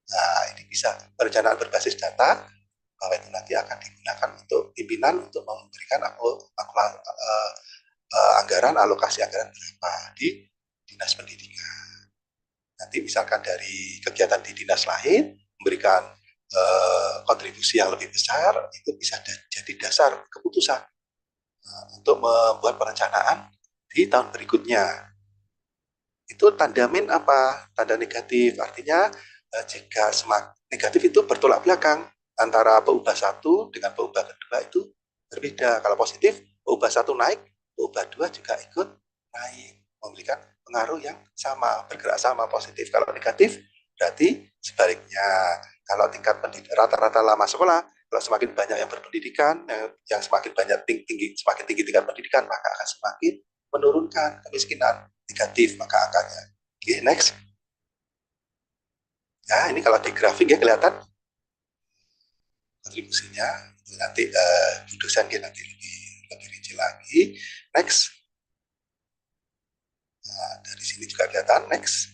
Nah, ini bisa perencanaan berbasis data, bahwa itu nanti akan digunakan untuk pimpinan untuk memberikan anggaran, alokasi anggaran berapa di Dinas Pendidikan. Nanti misalkan dari kegiatan di dinas lain memberikan kontribusi yang lebih besar, itu bisa jadi dasar keputusan untuk membuat perencanaan di tahun berikutnya. Itu tanda min apa? Tanda negatif, artinya jika semakin negatif itu bertolak belakang antara peubah satu dengan peubah kedua itu berbeda. Kalau positif, peubah satu naik, peubah dua juga ikut naik, memberikan pengaruh yang sama, bergerak sama, positif. Kalau negatif, berarti sebaliknya. Kalau tingkat rata-rata lama sekolah, kalau semakin banyak yang berpendidikan, yang semakin banyak semakin tinggi tingkat pendidikan, maka akan semakin menurunkan kemiskinan. Negatif maka angkanya. Oke, next. Nah, ini kalau di grafik ya kelihatan kontribusinya. Nanti dosen nanti lebih rinci lagi. Next. Nah, dari sini juga kelihatan. Next.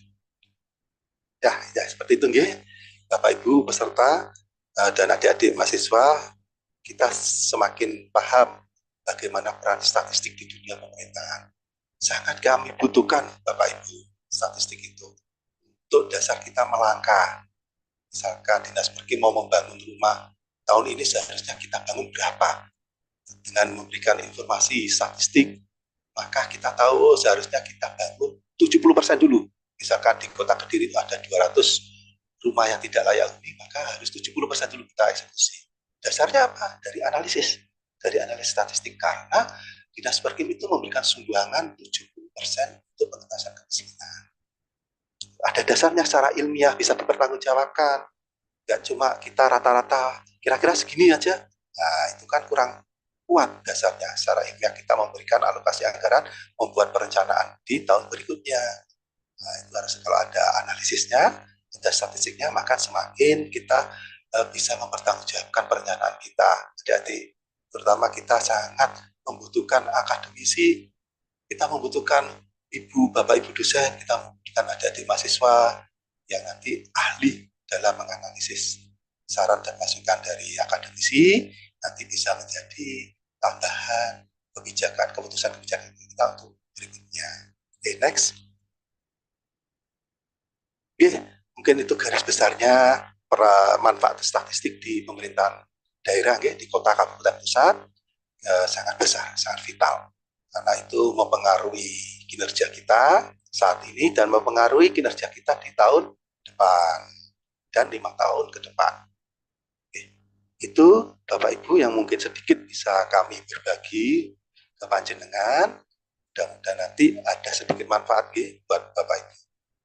Ya seperti itu nggih. Bapak Ibu peserta dan adik-adik mahasiswa, kita semakin paham bagaimana peran statistik di dunia pemerintahan. Sangat kami butuhkan Bapak Ibu statistik itu untuk dasar kita melangkah. Misalkan Dinas Perkim mau membangun rumah, tahun ini seharusnya kita bangun berapa? Dengan memberikan informasi statistik, maka kita tahu seharusnya kita bangun 70% dulu. Misalkan di Kota Kediri itu ada 200 rumah yang tidak layak huni, maka harus 70% dulu kita eksekusi. Dasarnya apa? Dari analisis statistik. Karena Dinas Perkim itu memberikan sumbangan 70% untuk pengentasan kemiskinan. Ada dasarnya secara ilmiah, bisa dipertanggungjawabkan. Nggak cuma kita rata-rata, kira-kira segini aja. Nah, itu kan kurang kuat dasarnya. Secara ilmiah kita memberikan alokasi anggaran, membuat perencanaan di tahun berikutnya. Nah, itu harus kalau ada analisisnya, ada statistiknya, maka semakin kita bisa mempertanggungjawabkan perencanaan kita. Jadi, terutama kita sangat membutuhkan akademisi, kita membutuhkan bapak ibu dosen, kita membutuhkan adik-adik mahasiswa yang nanti ahli dalam menganalisis saran dan masukan dari akademisi, nanti bisa menjadi tambahan keputusan-kebijakan kita untuk berikutnya. Oke, next. Oke, mungkin itu garis besarnya manfaat statistik di pemerintahan daerah di kota kabupaten pusat sangat besar, sangat vital. Karena itu mempengaruhi kinerja kita saat ini dan mempengaruhi kinerja kita di tahun depan dan 5 tahun ke depan. Oke. Itu Bapak Ibu yang mungkin sedikit bisa kami berbagi ke panjenengan. Mudah-mudahan nanti ada sedikit manfaat buat Bapak Ibu.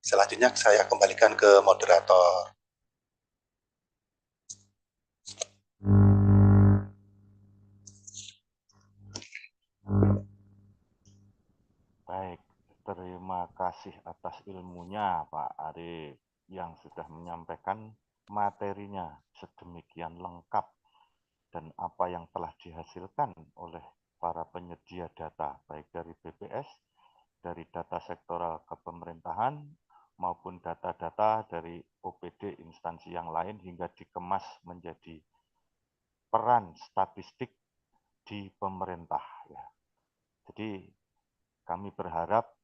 Selanjutnya saya kembalikan ke moderator. Baik, terima kasih atas ilmunya Pak Arif yang sudah menyampaikan materinya sedemikian lengkap dan apa yang telah dihasilkan oleh para penyedia data, baik dari BPS, dari data sektoral kepemerintahan, maupun data-data dari OPD instansi yang lain hingga dikemas menjadi peran statistik di pemerintah. Ya. Jadi kami berharap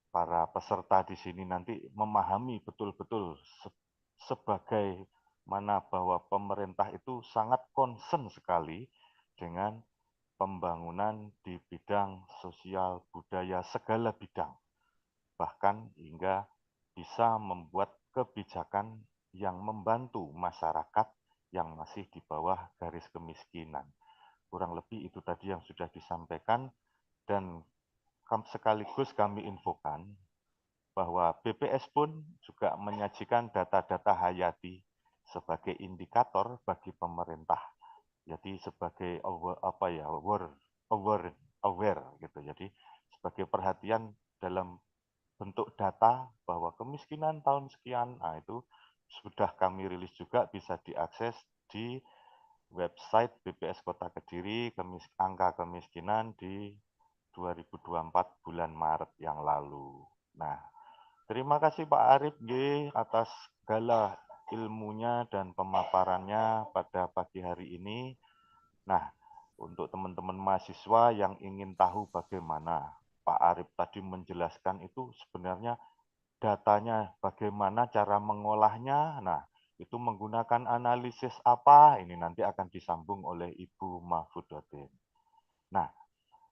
para peserta di sini nanti memahami betul-betul sebagaimana bahwa pemerintah itu sangat concern sekali dengan pembangunan di bidang sosial, budaya, segala bidang. Bahkan hingga bisa membuat kebijakan yang membantu masyarakat yang masih di bawah garis kemiskinan. Kurang lebih itu tadi yang sudah disampaikan, dan sekaligus kami infokan bahwa BPS pun juga menyajikan data-data hayati sebagai indikator bagi pemerintah. Jadi sebagai aware gitu. Jadi sebagai perhatian dalam bentuk data bahwa kemiskinan tahun sekian, nah itu sudah kami rilis juga, bisa diakses di website BPS Kota Kediri, angka kemiskinan di 2024 bulan Maret yang lalu. Nah, terima kasih Pak Arif atas segala ilmunya dan pemaparannya pada pagi hari ini. Nah, untuk teman-teman mahasiswa yang ingin tahu bagaimana Pak Arif tadi menjelaskan itu sebenarnya datanya bagaimana cara mengolahnya. Nah, itu menggunakan analisis apa, ini nanti akan disambung oleh Ibu Mahfudotin. Nah,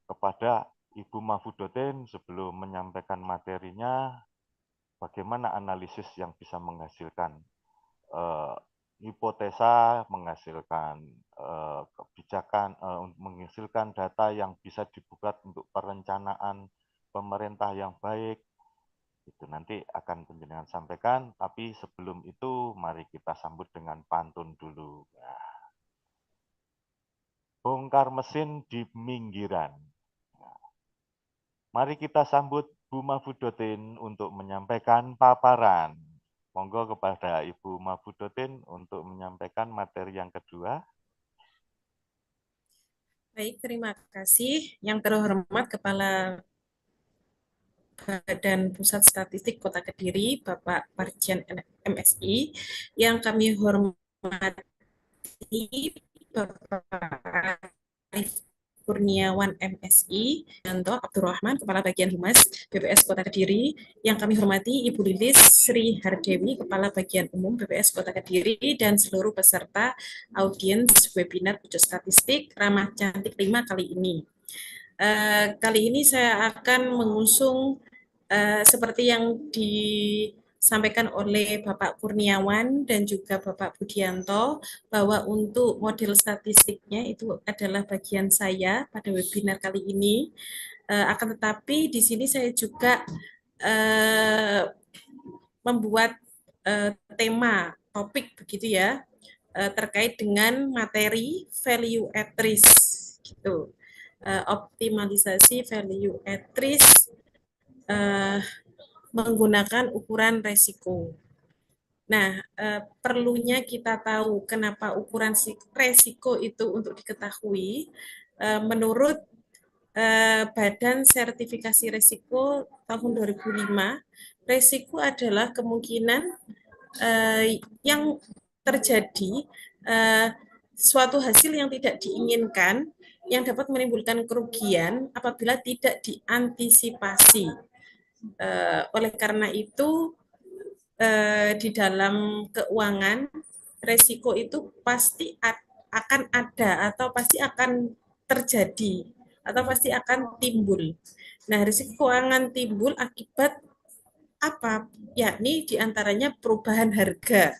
kepada Ibu Mahfudotin sebelum menyampaikan materinya, bagaimana analisis yang bisa menghasilkan hipotesa, menghasilkan kebijakan, menghasilkan data yang bisa dibuat untuk perencanaan pemerintah yang baik. Itu nanti akan penjenengan sampaikan, tapi sebelum itu mari kita sambut dengan pantun dulu. Nah, bongkar mesin di pinggiran. Mari kita sambut Bu Mahfudotin untuk menyampaikan paparan. Monggo kepada Ibu Mahfudotin untuk menyampaikan materi yang kedua. Baik, terima kasih. Yang terhormat Kepala Badan Pusat Statistik Kota Kediri, Bapak Parjen MSI, yang kami hormati Bapak Arif Kurniawan MSI, Yanto Abdurrahman, Kepala Bagian Humas BPS Kota Kediri, yang kami hormati Ibu Lilis Sri Hardewi, Kepala Bagian Umum BPS Kota Kediri, dan seluruh peserta audiens webinar Pojok Statistik Ramah Cantik 5 kali ini. Kali ini saya akan mengusung seperti yang disampaikan oleh Bapak Kurniawan dan juga Bapak Budianto bahwa untuk model statistiknya itu adalah bagian saya pada webinar kali ini. Akan tetapi di sini saya juga membuat tema topik begitu ya, terkait dengan materi value at risk gitu. Optimalisasi value at risk menggunakan ukuran resiko. Nah, perlunya kita tahu kenapa ukuran resiko itu untuk diketahui. Menurut Badan Sertifikasi Resiko tahun 2005, resiko adalah kemungkinan yang terjadi suatu hasil yang tidak diinginkan yang dapat menimbulkan kerugian apabila tidak diantisipasi. Oleh karena itu, di dalam keuangan, resiko itu pasti akan ada atau pasti akan terjadi atau pasti akan timbul. Nah, risiko keuangan timbul akibat apa? Yakni diantaranya perubahan harga,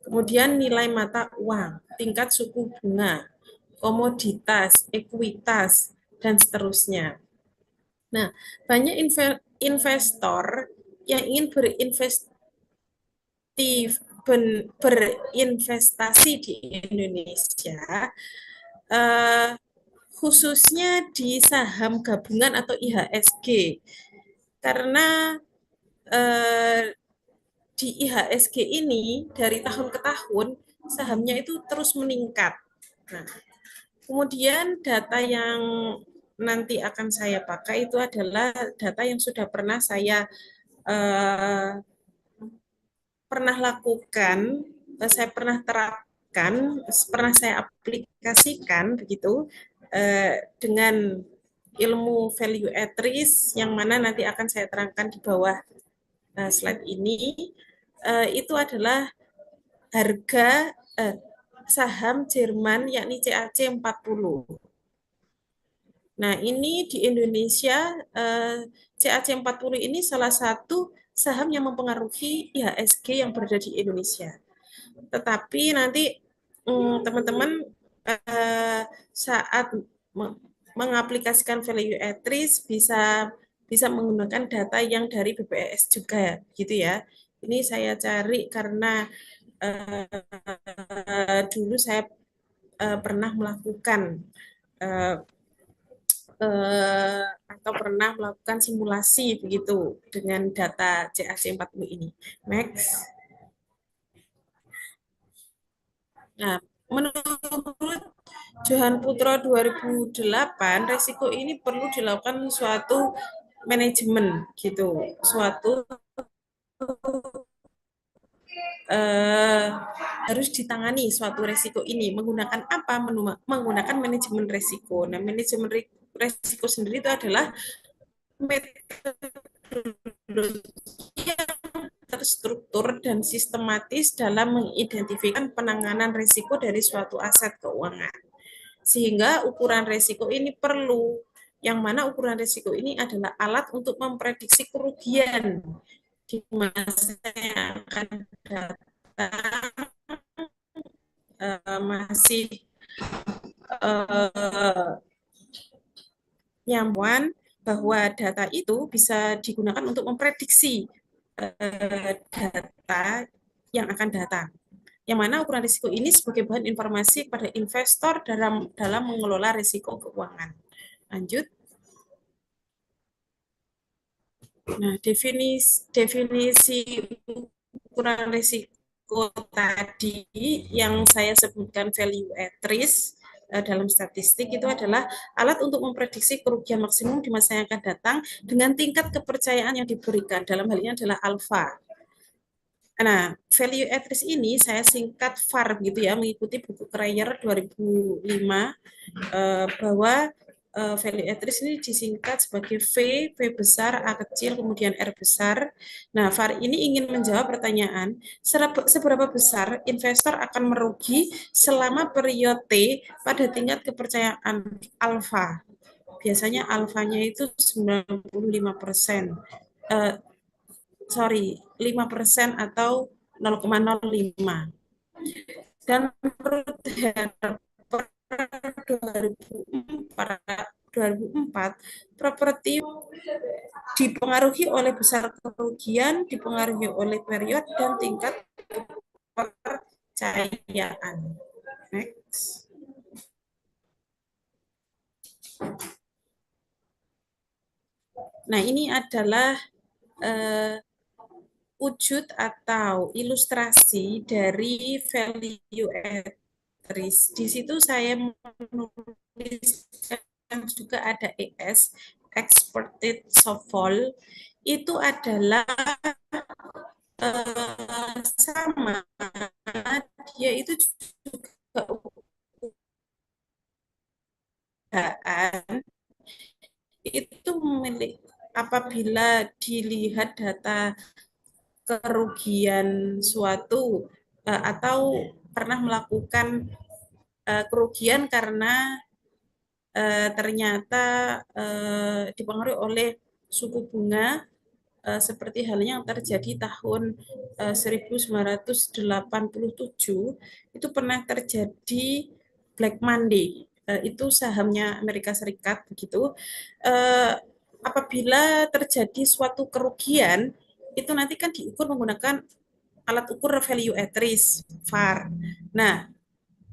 kemudian nilai mata uang, tingkat suku bunga, komoditas, ekuitas, dan seterusnya. Nah, banyak investor yang ingin berinvestasi di Indonesia, khususnya di saham gabungan atau IHSG, karena di IHSG ini dari tahun ke tahun sahamnya itu terus meningkat. Nah, kemudian data yang nanti akan saya pakai itu adalah data yang sudah pernah saya lakukan, saya pernah terapkan, pernah saya aplikasikan begitu dengan ilmu value at risk yang mana nanti akan saya terangkan di bawah slide ini. Itu adalah harga saham Jerman yakni CAC 40. Nah, ini di Indonesia CAC 40 ini salah satu saham yang mempengaruhi IHSG yang berada di Indonesia. Tetapi nanti teman-teman saat mengaplikasikan value at risk bisa menggunakan data yang dari BPS juga gitu ya. Ini saya cari karena dulu saya pernah melakukan atau pernah melakukan simulasi begitu dengan data CAC 40 ini. Next. Nah, menurut Johan Putro 2008, resiko ini perlu dilakukan suatu manajemen gitu, suatu harus ditangani suatu resiko ini menggunakan apa? Menggunakan manajemen resiko. Nah, manajemen resiko sendiri itu adalah metodologi yang terstruktur dan sistematis dalam mengidentifikasi penanganan risiko dari suatu aset keuangan. Sehingga ukuran risiko ini perlu, yang mana ukuran risiko ini adalah alat untuk memprediksi kerugian di masa yang akan datang. Masih nyaman bahwa data itu bisa digunakan untuk memprediksi data yang akan datang. Yang mana ukuran risiko ini sebagai bahan informasi pada investor dalam mengelola risiko keuangan. Lanjut. Nah, definisi ukuran risiko tadi yang saya sebutkan value at risk dalam statistik itu adalah alat untuk memprediksi kerugian maksimum di masa yang akan datang dengan tingkat kepercayaan yang diberikan. Dalam hal ini adalah alfa. Nah, value at risk ini saya singkat VAR gitu ya, mengikuti buku Kreyer 2005 bahwa value at risk ini disingkat sebagai V besar, A kecil, kemudian R besar. Nah, VAR ini ingin menjawab pertanyaan, seberapa besar investor akan merugi selama periode T pada tingkat kepercayaan alfa. Biasanya alfanya itu 95%. 5% atau 0,05. Dan menurut Herper 2004, properti dipengaruhi oleh besar kerugian, dipengaruhi oleh period dan tingkat kepercayaan. Next. Nah, ini adalah wujud atau ilustrasi dari value at risk. Di situ saya menuliskan juga ada ES, expected shortfall. Itu adalah sama, dia itu juga itu memiliki, apabila dilihat data kerugian suatu atau pernah melakukan kerugian karena ternyata dipengaruhi oleh suku bunga seperti halnya yang terjadi tahun 1987, itu pernah terjadi Black Monday, itu sahamnya Amerika Serikat begitu. Apabila terjadi suatu kerugian, itu nanti kan diukur menggunakan alat ukur value at risk, VAR. Nah,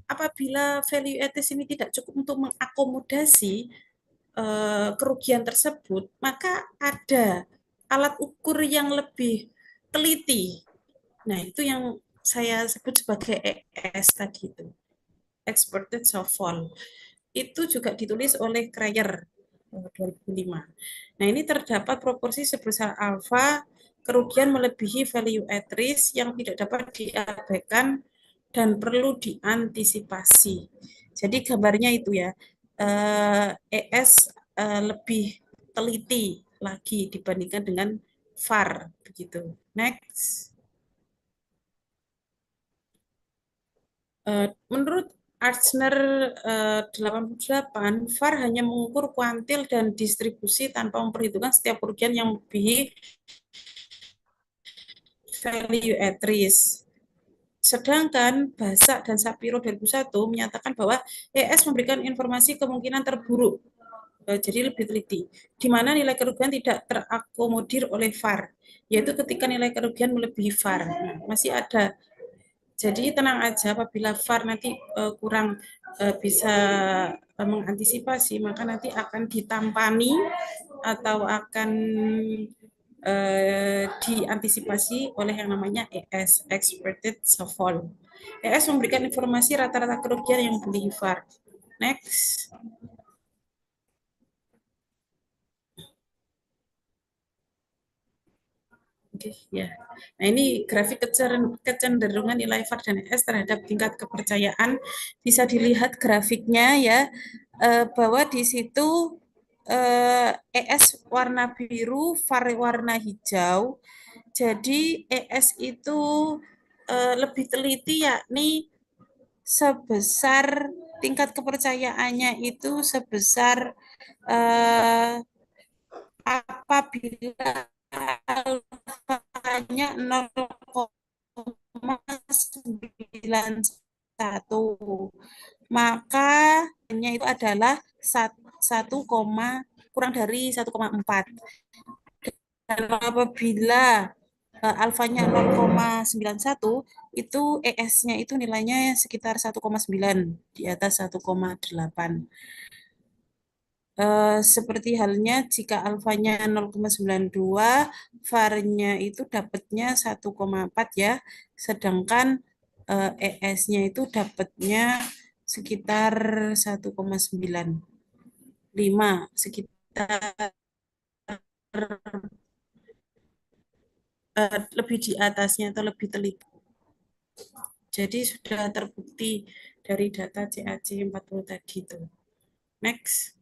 apabila value at risk ini tidak cukup untuk mengakomodasi kerugian tersebut, maka ada alat ukur yang lebih teliti. Nah, itu yang saya sebut sebagai ES tadi itu, expected shortfall. Itu juga ditulis oleh Cryer 2005. Nah, ini terdapat proporsi sebesar alfa kerugian melebihi value at risk yang tidak dapat diabaikan dan perlu diantisipasi. Jadi gambarnya itu ya, ES lebih teliti lagi dibandingkan dengan VAR begitu. Next. Menurut Archner 88, VAR hanya mengukur kuantil dan distribusi tanpa memperhitungkan setiap kerugian yang melebihi value at risk. Sedangkan Basak dan Sapiro 2001 menyatakan bahwa ES memberikan informasi kemungkinan terburuk, jadi lebih teliti, di mana nilai kerugian tidak terakomodir oleh VAR, yaitu ketika nilai kerugian melebihi VAR. Nah, masih ada. Jadi tenang aja, apabila VAR nanti kurang bisa mengantisipasi, maka nanti akan ditampani atau akan diantisipasi oleh yang namanya ES, expected shortfall. ES memberikan informasi rata-rata kerugian yang melebihi VAR. Next. Oke, ya. Nah, ini grafik kecenderungan nilai VAR dan ES terhadap tingkat kepercayaan. Bisa dilihat grafiknya ya, bahwa di situ ES warna biru, VAR warna hijau. Jadi ES itu lebih teliti, yakni sebesar tingkat kepercayaannya itu sebesar apabila alfanya 0,91, maka hanya itu adalah 1, kurang dari 1,4. Dan apabila alfanya 0,91, itu ES-nya itu nilainya sekitar 1,9, di atas 1,8. Seperti halnya jika alfanya 0,92, VAR-nya itu dapatnya 1,4 ya, sedangkan ES-nya itu dapatnya sekitar 1,95, sekitar lebih di atasnya atau lebih teliti. Jadi sudah terbukti dari data CAC 40 tadi itu. Next.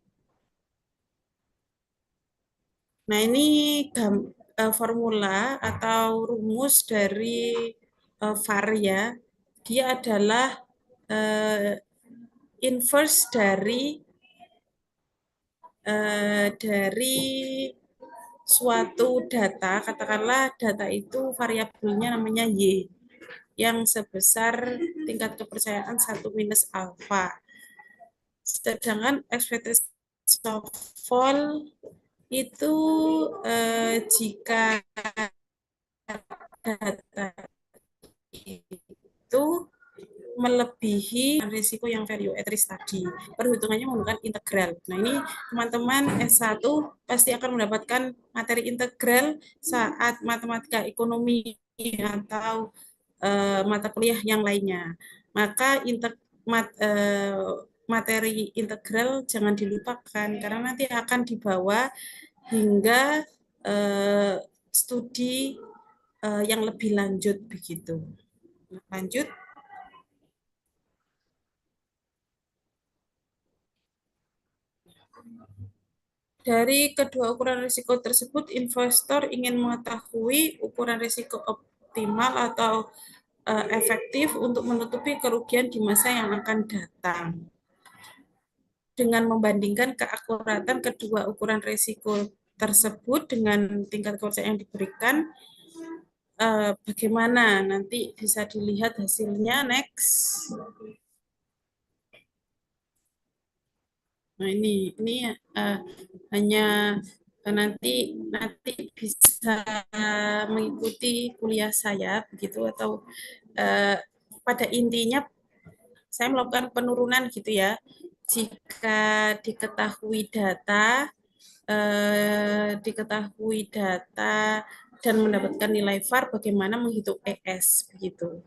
Nah, ini formula atau rumus dari VAR ya. Dia adalah inverse dari suatu data, katakanlah data itu variabelnya namanya Y, yang sebesar tingkat kepercayaan 1 minus alfa. Sedangkan expected fall itu jika data itu melebihi risiko yang value at risk tadi. Perhitungannya menggunakan integral. Nah, ini teman-teman S1 pasti akan mendapatkan materi integral saat matematika ekonomi atau mata kuliah yang lainnya. Maka materi integral jangan dilupakan karena nanti akan dibawa hingga studi yang lebih lanjut begitu. Lanjut. Dari kedua ukuran risiko tersebut, investor ingin mengetahui ukuran risiko optimal atau efektif untuk menutupi kerugian di masa yang akan datang. Dengan membandingkan keakuratan kedua ukuran risiko tersebut dengan tingkat kepercayaan yang diberikan, bagaimana nanti bisa dilihat hasilnya. Next. Nah, ini hanya nanti bisa mengikuti kuliah saya begitu, atau pada intinya saya melakukan penurunan gitu ya. Jika diketahui data dan mendapatkan nilai VAR, bagaimana menghitung ES begitu.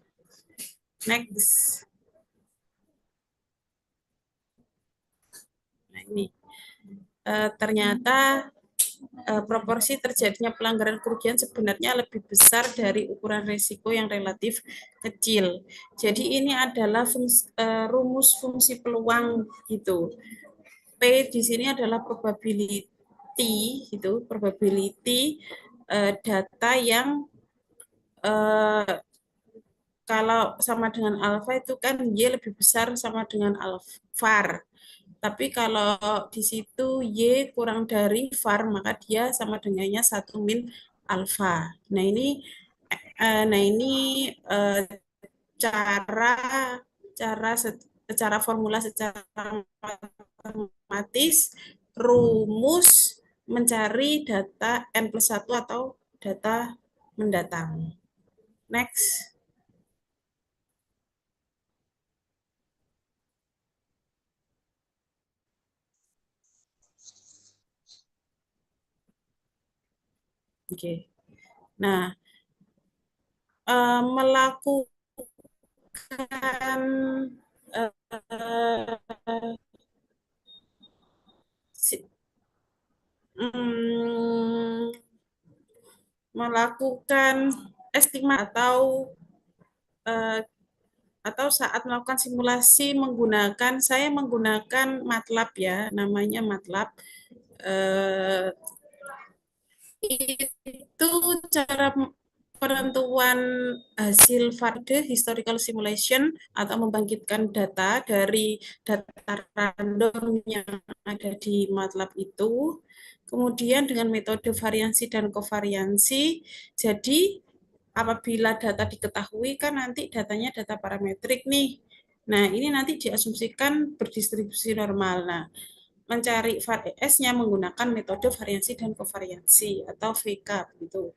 Next. Nah, ini ternyata proporsi terjadinya pelanggaran kerugian sebenarnya lebih besar dari ukuran risiko yang relatif kecil. Jadi ini adalah rumus fungsi peluang gitu. P di sini adalah probability gitu, probability data yang kalau sama dengan alfa itu kan Y lebih besar sama dengan VAR. Tapi kalau di situ Y kurang dari VAR, maka dia sama dengannya 1 min alfa. Nah, ini cara formula secara matematis rumus mencari data N+1 atau data mendatang. Next. Oke. Nah, melakukan estimasi atau saat melakukan simulasi saya menggunakan MATLAB ya, namanya MATLAB. Itu cara penentuan hasil VARDE, historical simulation, atau membangkitkan data dari data random yang ada di MATLAB itu. Kemudian dengan metode variansi dan kovariansi, jadi apabila data diketahui kan nanti datanya data parametrik nih. Nah, ini nanti diasumsikan berdistribusi normal. Nah, mencari var ES-nya menggunakan metode variansi dan kovariansi atau VK gitu.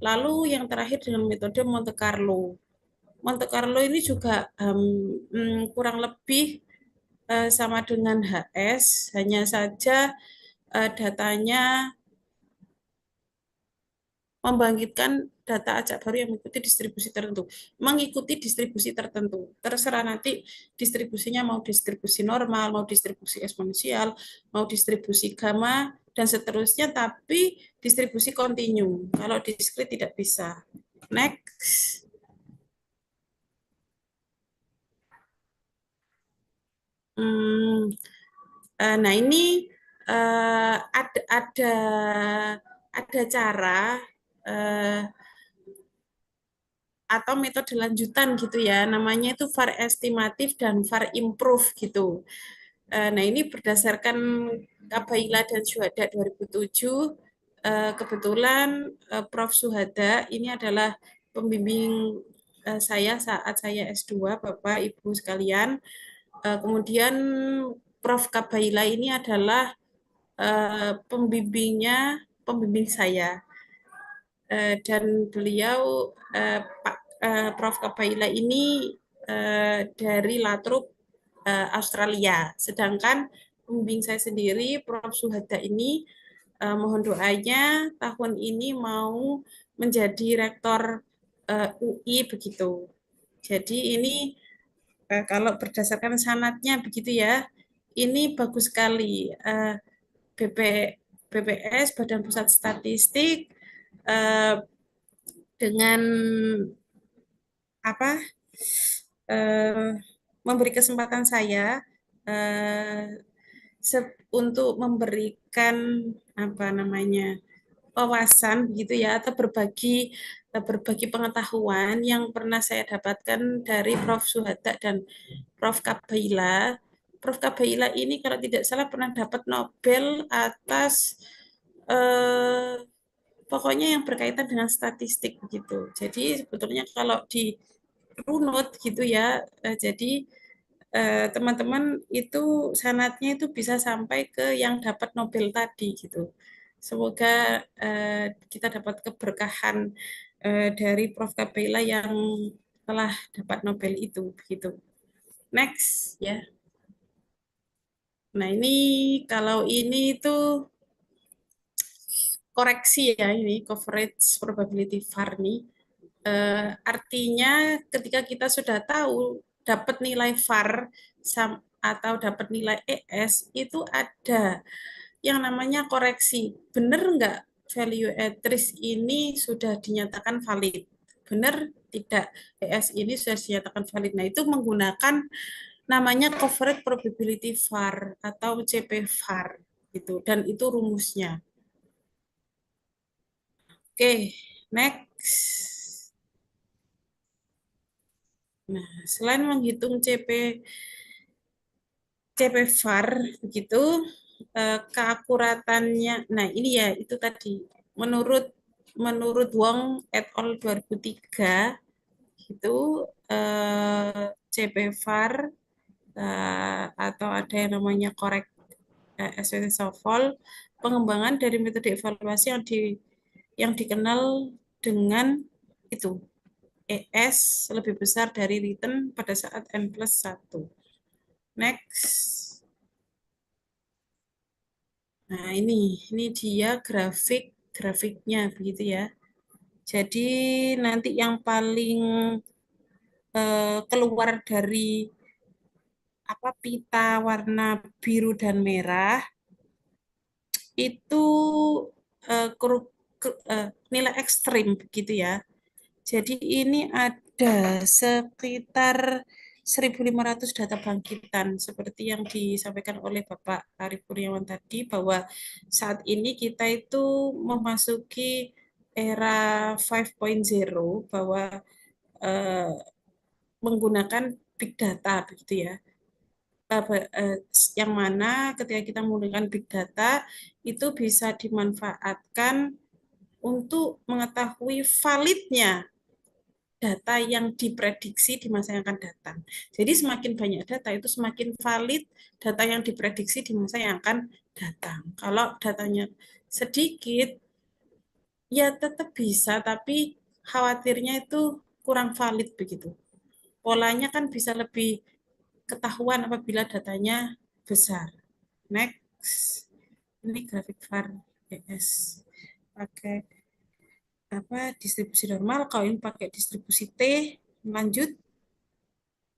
Lalu yang terakhir dengan metode Monte Carlo. Monte Carlo ini juga kurang lebih sama dengan HS, hanya saja datanya membangkitkan data acak baru yang mengikuti distribusi tertentu. Mengikuti distribusi tertentu. Terserah nanti distribusinya mau distribusi normal, mau distribusi eksponensial, mau distribusi gamma, dan seterusnya, tapi distribusi kontinu. Kalau diskrit tidak bisa. Next. Nah, ini ada cara atau metode lanjutan gitu ya, namanya itu VAR estimatif dan VAR improve gitu. Nah, ini berdasarkan Kabaila dan Syuhada 2007, kebetulan Prof. Suhada ini adalah pembimbing saya saat saya S2, Bapak Ibu sekalian. Kemudian Prof. Kabaila ini adalah pembimbing saya. Dan beliau Pak Prof. Kabaila ini dari Latrobe Australia. Sedangkan pembimbing saya sendiri Prof. Suhada ini mohon doanya tahun ini mau menjadi rektor UI begitu. Jadi ini kalau berdasarkan sanadnya begitu ya, ini bagus sekali. BPS Badan Pusat Statistik dengan apa memberi kesempatan saya untuk memberikan apa namanya wawasan begitu ya atau berbagi pengetahuan yang pernah saya dapatkan dari Prof. Suhada dan Prof. Kabaila. Prof. Kabaila ini kalau tidak salah pernah dapat Nobel atas pokoknya yang berkaitan dengan statistik begitu. Jadi sebetulnya kalau di runut gitu ya, jadi teman-teman itu sanatnya itu bisa sampai ke yang dapat Nobel tadi gitu. Semoga kita dapat keberkahan dari Prof. Kabaila yang telah dapat Nobel itu begitu. Next ya. Nah ini kalau ini tuh koreksi ya ini coverage probability VAR nih. Artinya ketika kita sudah tahu dapat nilai VAR atau dapat nilai ES itu ada yang namanya koreksi. Benar nggak value at risk ini sudah dinyatakan valid? Benar tidak? ES ini sudah dinyatakan valid. Nah itu menggunakan namanya coverage probability VAR atau CP VAR gitu. Dan itu rumusnya. Oke, next. Nah, selain menghitung CP VAR begitu, keakuratannya. Nah, ini ya itu tadi menurut Wong et al 2003 itu CP VAR atau ada yang namanya correct SPT Shuffle, pengembangan dari metode evaluasi yang dikenal dengan itu ES lebih besar dari return pada saat N+1. Next. Nah, ini dia grafiknya begitu ya. Jadi nanti yang paling keluar dari apa pita warna biru dan merah itu nilai ekstrim begitu ya. Jadi ini ada sekitar 1.500 data bangkitan seperti yang disampaikan oleh Bapak Arief Kurniawan tadi bahwa saat ini kita itu memasuki era 5.0 bahwa menggunakan big data begitu ya. Yang mana ketika kita menggunakan big data itu bisa dimanfaatkan untuk mengetahui validnya data yang diprediksi di masa yang akan datang. Jadi semakin banyak data itu semakin valid data yang diprediksi di masa yang akan datang. Kalau datanya sedikit, ya tetap bisa, tapi khawatirnya itu kurang valid begitu. Polanya kan bisa lebih ketahuan apabila datanya besar. Next. Ini grafik VAR ES. Pakai distribusi normal, kalau ini pakai distribusi T. Lanjut.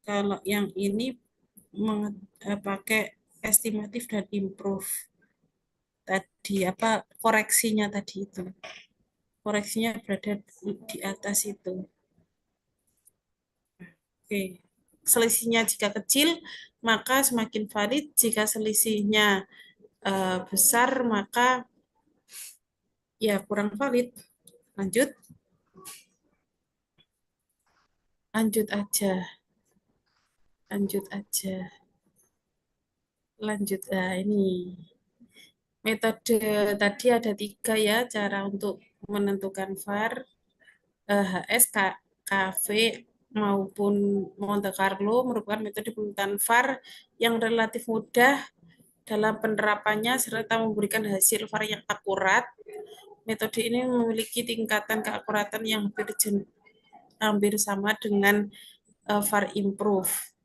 Kalau yang ini pakai estimatif dan improve. Tadi koreksinya tadi itu. Koreksinya berada di atas itu. Oke. Selisihnya jika kecil, maka semakin valid. Jika selisihnya besar, maka ya kurang valid. Lanjut. Lanjut aja. Lanjut aja. Lanjut. Ini. Metode tadi ada 3 ya, cara untuk menentukan VAR, HS, KV, maupun Monte Carlo merupakan metode penentuan VAR yang relatif mudah dalam penerapannya serta memberikan hasil VAR yang akurat. Metode ini memiliki tingkatan keakuratan yang hampir sama dengan VAR improve.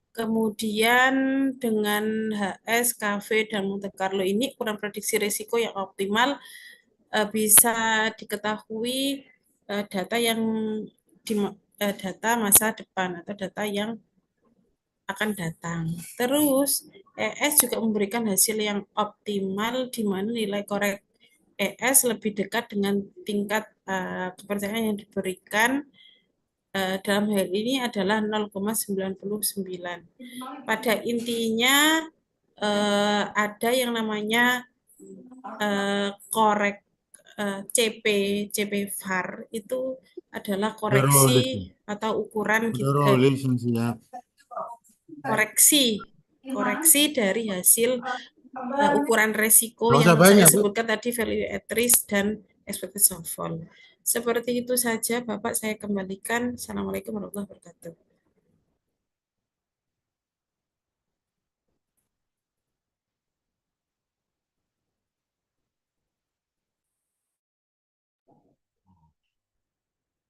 Kemudian dengan HS, KV, dan Monte Carlo ini ukuran prediksi risiko yang optimal bisa diketahui data yang data masa depan atau data yang akan datang. Terus ES juga memberikan hasil yang optimal di mana nilai korek ES lebih dekat dengan tingkat kepercayaan yang diberikan dalam hal ini adalah 0,99. Pada intinya ada yang namanya korek CP VAR itu adalah koreksi atau ukuran koreksi dari hasil ukuran resiko yang saya sebutkan tadi, value at risk dan expected shortfall. Seperti itu saja, Bapak, saya kembalikan. Assalamualaikum warahmatullahi wabarakatuh.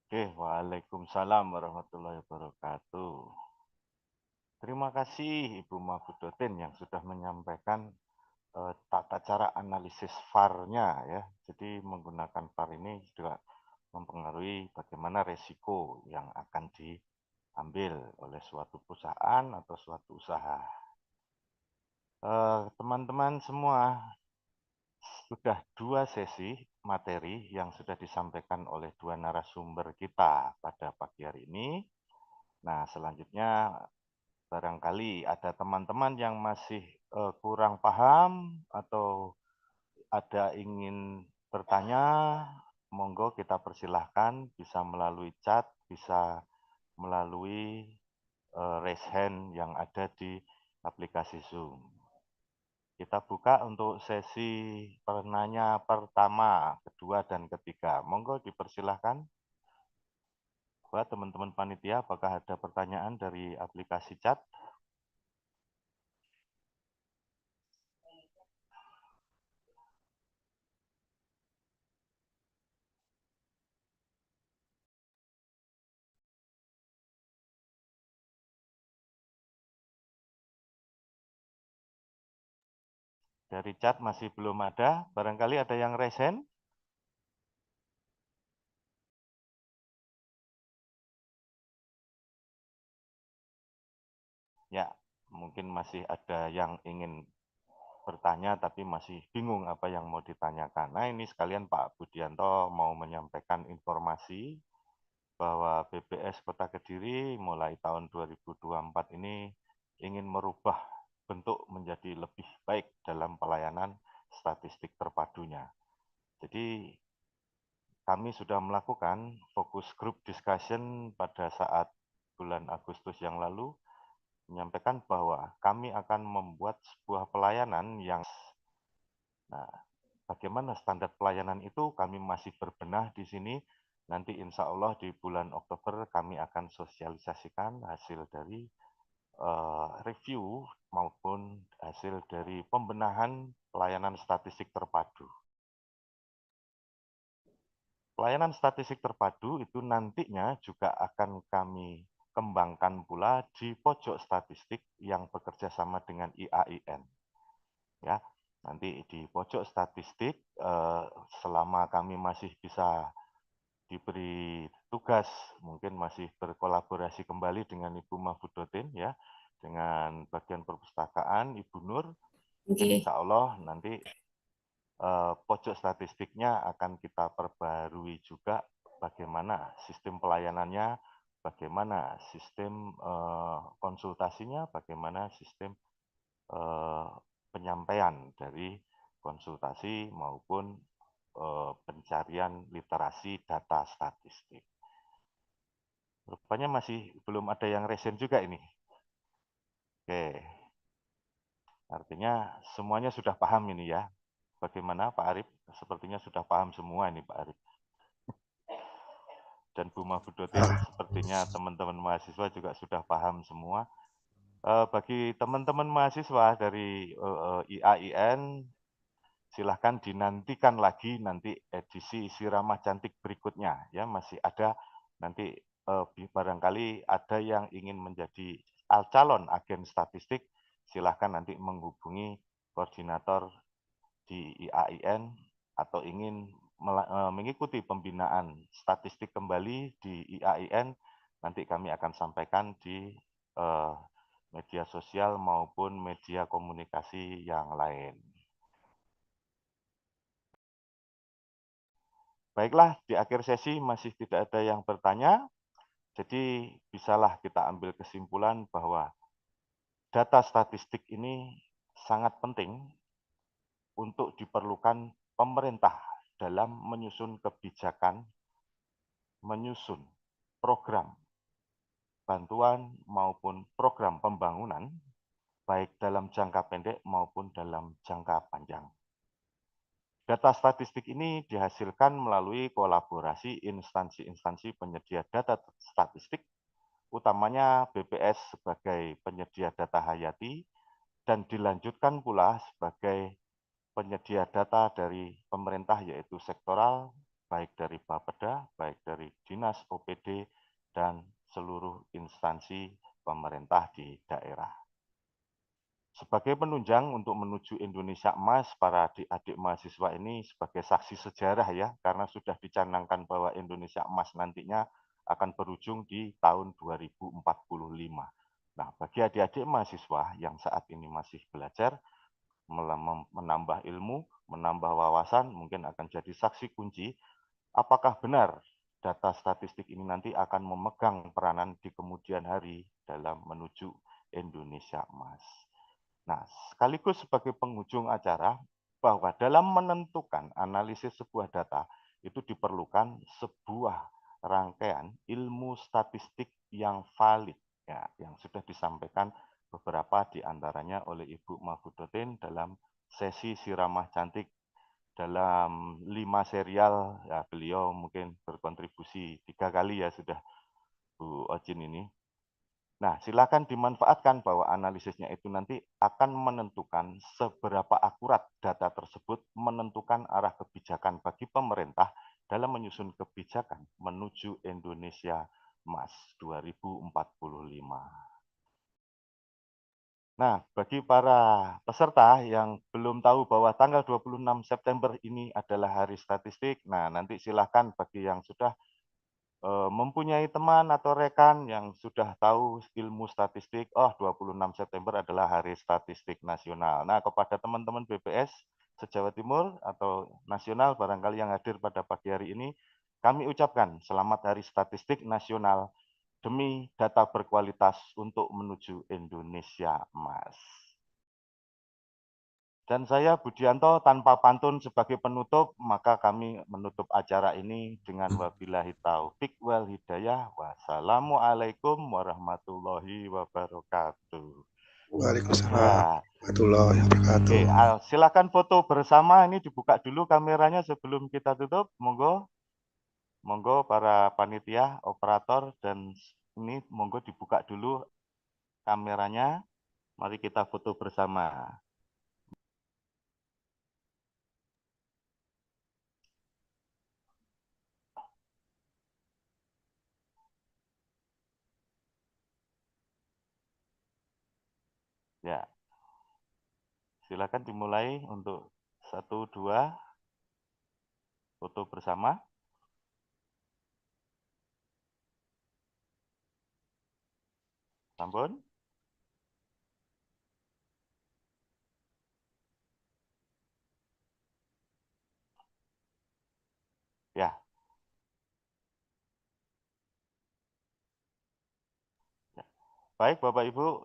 Oke, waalaikumsalam warahmatullahi wabarakatuh. Terima kasih Ibu Mahfudotin yang sudah menyampaikan tata cara analisis VAR-nya ya. Jadi menggunakan VAR ini juga mempengaruhi bagaimana resiko yang akan diambil oleh suatu perusahaan atau suatu usaha. Teman-teman semua, sudah 2 sesi materi yang sudah disampaikan oleh 2 narasumber kita pada pagi hari ini. Nah, selanjutnya barangkali ada teman-teman yang masih kurang paham atau ada ingin bertanya, monggo kita persilahkan bisa melalui chat, bisa melalui raise hand yang ada di aplikasi Zoom. Kita buka untuk sesi penanya pertama, kedua, dan ketiga. Monggo dipersilahkan. Buat teman-teman panitia, apakah ada pertanyaan dari aplikasi chat? Dari chat masih belum ada. Barangkali ada yang raise hand? Ya, mungkin masih ada yang ingin bertanya tapi masih bingung apa yang mau ditanyakan. Nah, ini sekalian Pak Budianto mau menyampaikan informasi bahwa BPS Kota Kediri mulai tahun 2024 ini ingin merubah bentuk menjadi lebih baik dalam pelayanan statistik terpadunya. Jadi kami sudah melakukan fokus group discussion pada saat bulan Agustus yang lalu, menyampaikan bahwa kami akan membuat sebuah pelayanan yang, nah, bagaimana standar pelayanan itu kami masih berbenah di sini. Nanti insya Allah di bulan Oktober kami akan sosialisasikan hasil dari review maupun hasil dari pembenahan pelayanan statistik terpadu. Pelayanan statistik terpadu itu nantinya juga akan kami kembangkan pula di pojok statistik yang bekerja sama dengan IAIN. Ya, nanti di pojok statistik selama kami masih bisa diberi tugas, mungkin masih berkolaborasi kembali dengan Ibu Mahfudotin ya, dengan bagian perpustakaan Ibu Nur. Mungkin insya Allah nanti pojok statistiknya akan kita perbarui juga bagaimana sistem pelayanannya, bagaimana sistem konsultasinya, bagaimana sistem penyampaian dari konsultasi maupun pencarian literasi data statistik. Rupanya masih belum ada yang resen juga ini. Oke. Artinya semuanya sudah paham ini ya. bagaimana Pak Arif? Sepertinya sudah paham semua ini Pak Arif. Dan Bu Mahfudotin, sepertinya teman-teman mahasiswa juga sudah paham semua. Bagi teman-teman mahasiswa dari IAIN, silahkan dinantikan lagi nanti edisi Siramah Cantik berikutnya. Ya, masih ada nanti barangkali ada yang ingin menjadi calon agen statistik, silahkan nanti menghubungi koordinator di IAIN atau ingin mengikuti pembinaan statistik kembali di IAIN, nanti kami akan sampaikan di media sosial maupun media komunikasi yang lain. Baiklah, di akhir sesi masih tidak ada yang bertanya, jadi bisalah kita ambil kesimpulan bahwa data statistik ini sangat penting untuk diperlukan pemerintah dalam menyusun kebijakan, menyusun program bantuan maupun program pembangunan, baik dalam jangka pendek maupun dalam jangka panjang. Data statistik ini dihasilkan melalui kolaborasi instansi-instansi penyedia data statistik, utamanya BPS sebagai penyedia data hayati, dan dilanjutkan pula sebagai penyedia data dari pemerintah yaitu sektoral, baik dari Bapeda, baik dari Dinas OPD, dan seluruh instansi pemerintah di daerah. Sebagai penunjang untuk menuju Indonesia Emas, para adik-adik mahasiswa ini sebagai saksi sejarah ya, karena sudah dicanangkan bahwa Indonesia Emas nantinya akan berujung di tahun 2045. Nah, bagi adik-adik mahasiswa yang saat ini masih belajar, menambah ilmu, menambah wawasan, mungkin akan jadi saksi kunci, apakah benar data statistik ini nanti akan memegang peranan di kemudian hari dalam menuju Indonesia Emas. Nah, sekaligus sebagai penghujung acara, bahwa dalam menentukan analisis sebuah data, itu diperlukan sebuah rangkaian ilmu statistik yang valid, ya, yang sudah disampaikan beberapa di antaranya oleh Ibu Mahfudotin dalam sesi Siramah Cantik dalam 5 serial, ya beliau mungkin berkontribusi 3 kali ya sudah Bu Ojin ini. Nah, silakan dimanfaatkan bahwa analisisnya itu nanti akan menentukan seberapa akurat data tersebut menentukan arah kebijakan bagi pemerintah dalam menyusun kebijakan menuju Indonesia Emas 2045. Nah, bagi para peserta yang belum tahu bahwa tanggal 26 September ini adalah hari statistik, nah nanti silakan bagi yang sudah mempunyai teman atau rekan yang sudah tahu ilmu statistik, oh 26 September adalah Hari Statistik Nasional. Nah, kepada teman-teman BPS se-Jawa Timur atau nasional barangkali yang hadir pada pagi hari ini, kami ucapkan selamat Hari Statistik Nasional demi data berkualitas untuk menuju Indonesia Emas. Dan saya Budianto tanpa pantun sebagai penutup, maka kami menutup acara ini dengan wabillahi taufik wal hidayah. Wassalamualaikum warahmatullahi wabarakatuh. Waalaikumsalam warahmatullahi wabarakatuh. Oke, silakan foto bersama, ini dibuka dulu kameranya sebelum kita tutup. Monggo. Monggo para panitia, operator, dan ini monggo dibuka dulu kameranya. Mari kita foto bersama. Ya, silakan dimulai untuk 1, 2, foto bersama. Sampun. Ya. Baik Bapak Ibu,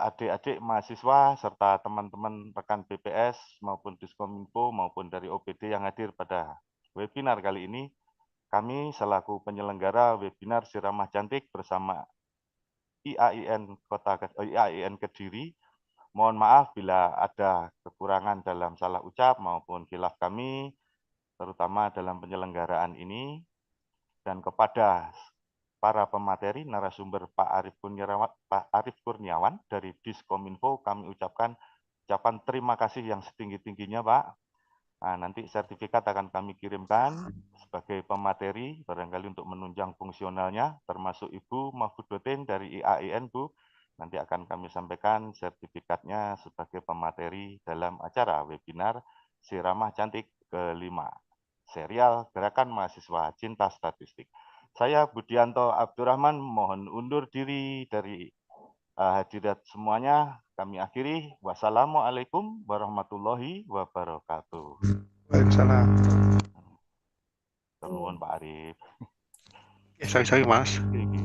adik-adik mahasiswa serta teman-teman rekan BPS maupun Diskominfo maupun dari OPD yang hadir pada webinar kali ini, kami selaku penyelenggara webinar Siramah Cantik bersama IAIN IAIN Kediri Mohon maaf bila ada kekurangan dalam salah ucap maupun khilaf kami, terutama dalam penyelenggaraan ini. Dan kepada para pemateri narasumber Pak Arief Kurniawan dari Diskominfo, kami ucapan terima kasih yang setinggi-tingginya, Pak. Nah, nanti sertifikat akan kami kirimkan sebagai pemateri, barangkali untuk menunjang fungsionalnya, termasuk Ibu Mahfudotin dari IAIN, Bu. Nanti akan kami sampaikan sertifikatnya sebagai pemateri dalam acara webinar Si Ramah Cantik ke-5, serial Gerakan Mahasiswa Cinta Statistik. Saya Budianto Abdurrahman mohon undur diri dari hadirat semuanya. Kami akhiri. Wassalamualaikum warahmatullahi wabarakatuh. Waalaikumsalam. Nuwun Pak Arief. Sorry Mas. Iki.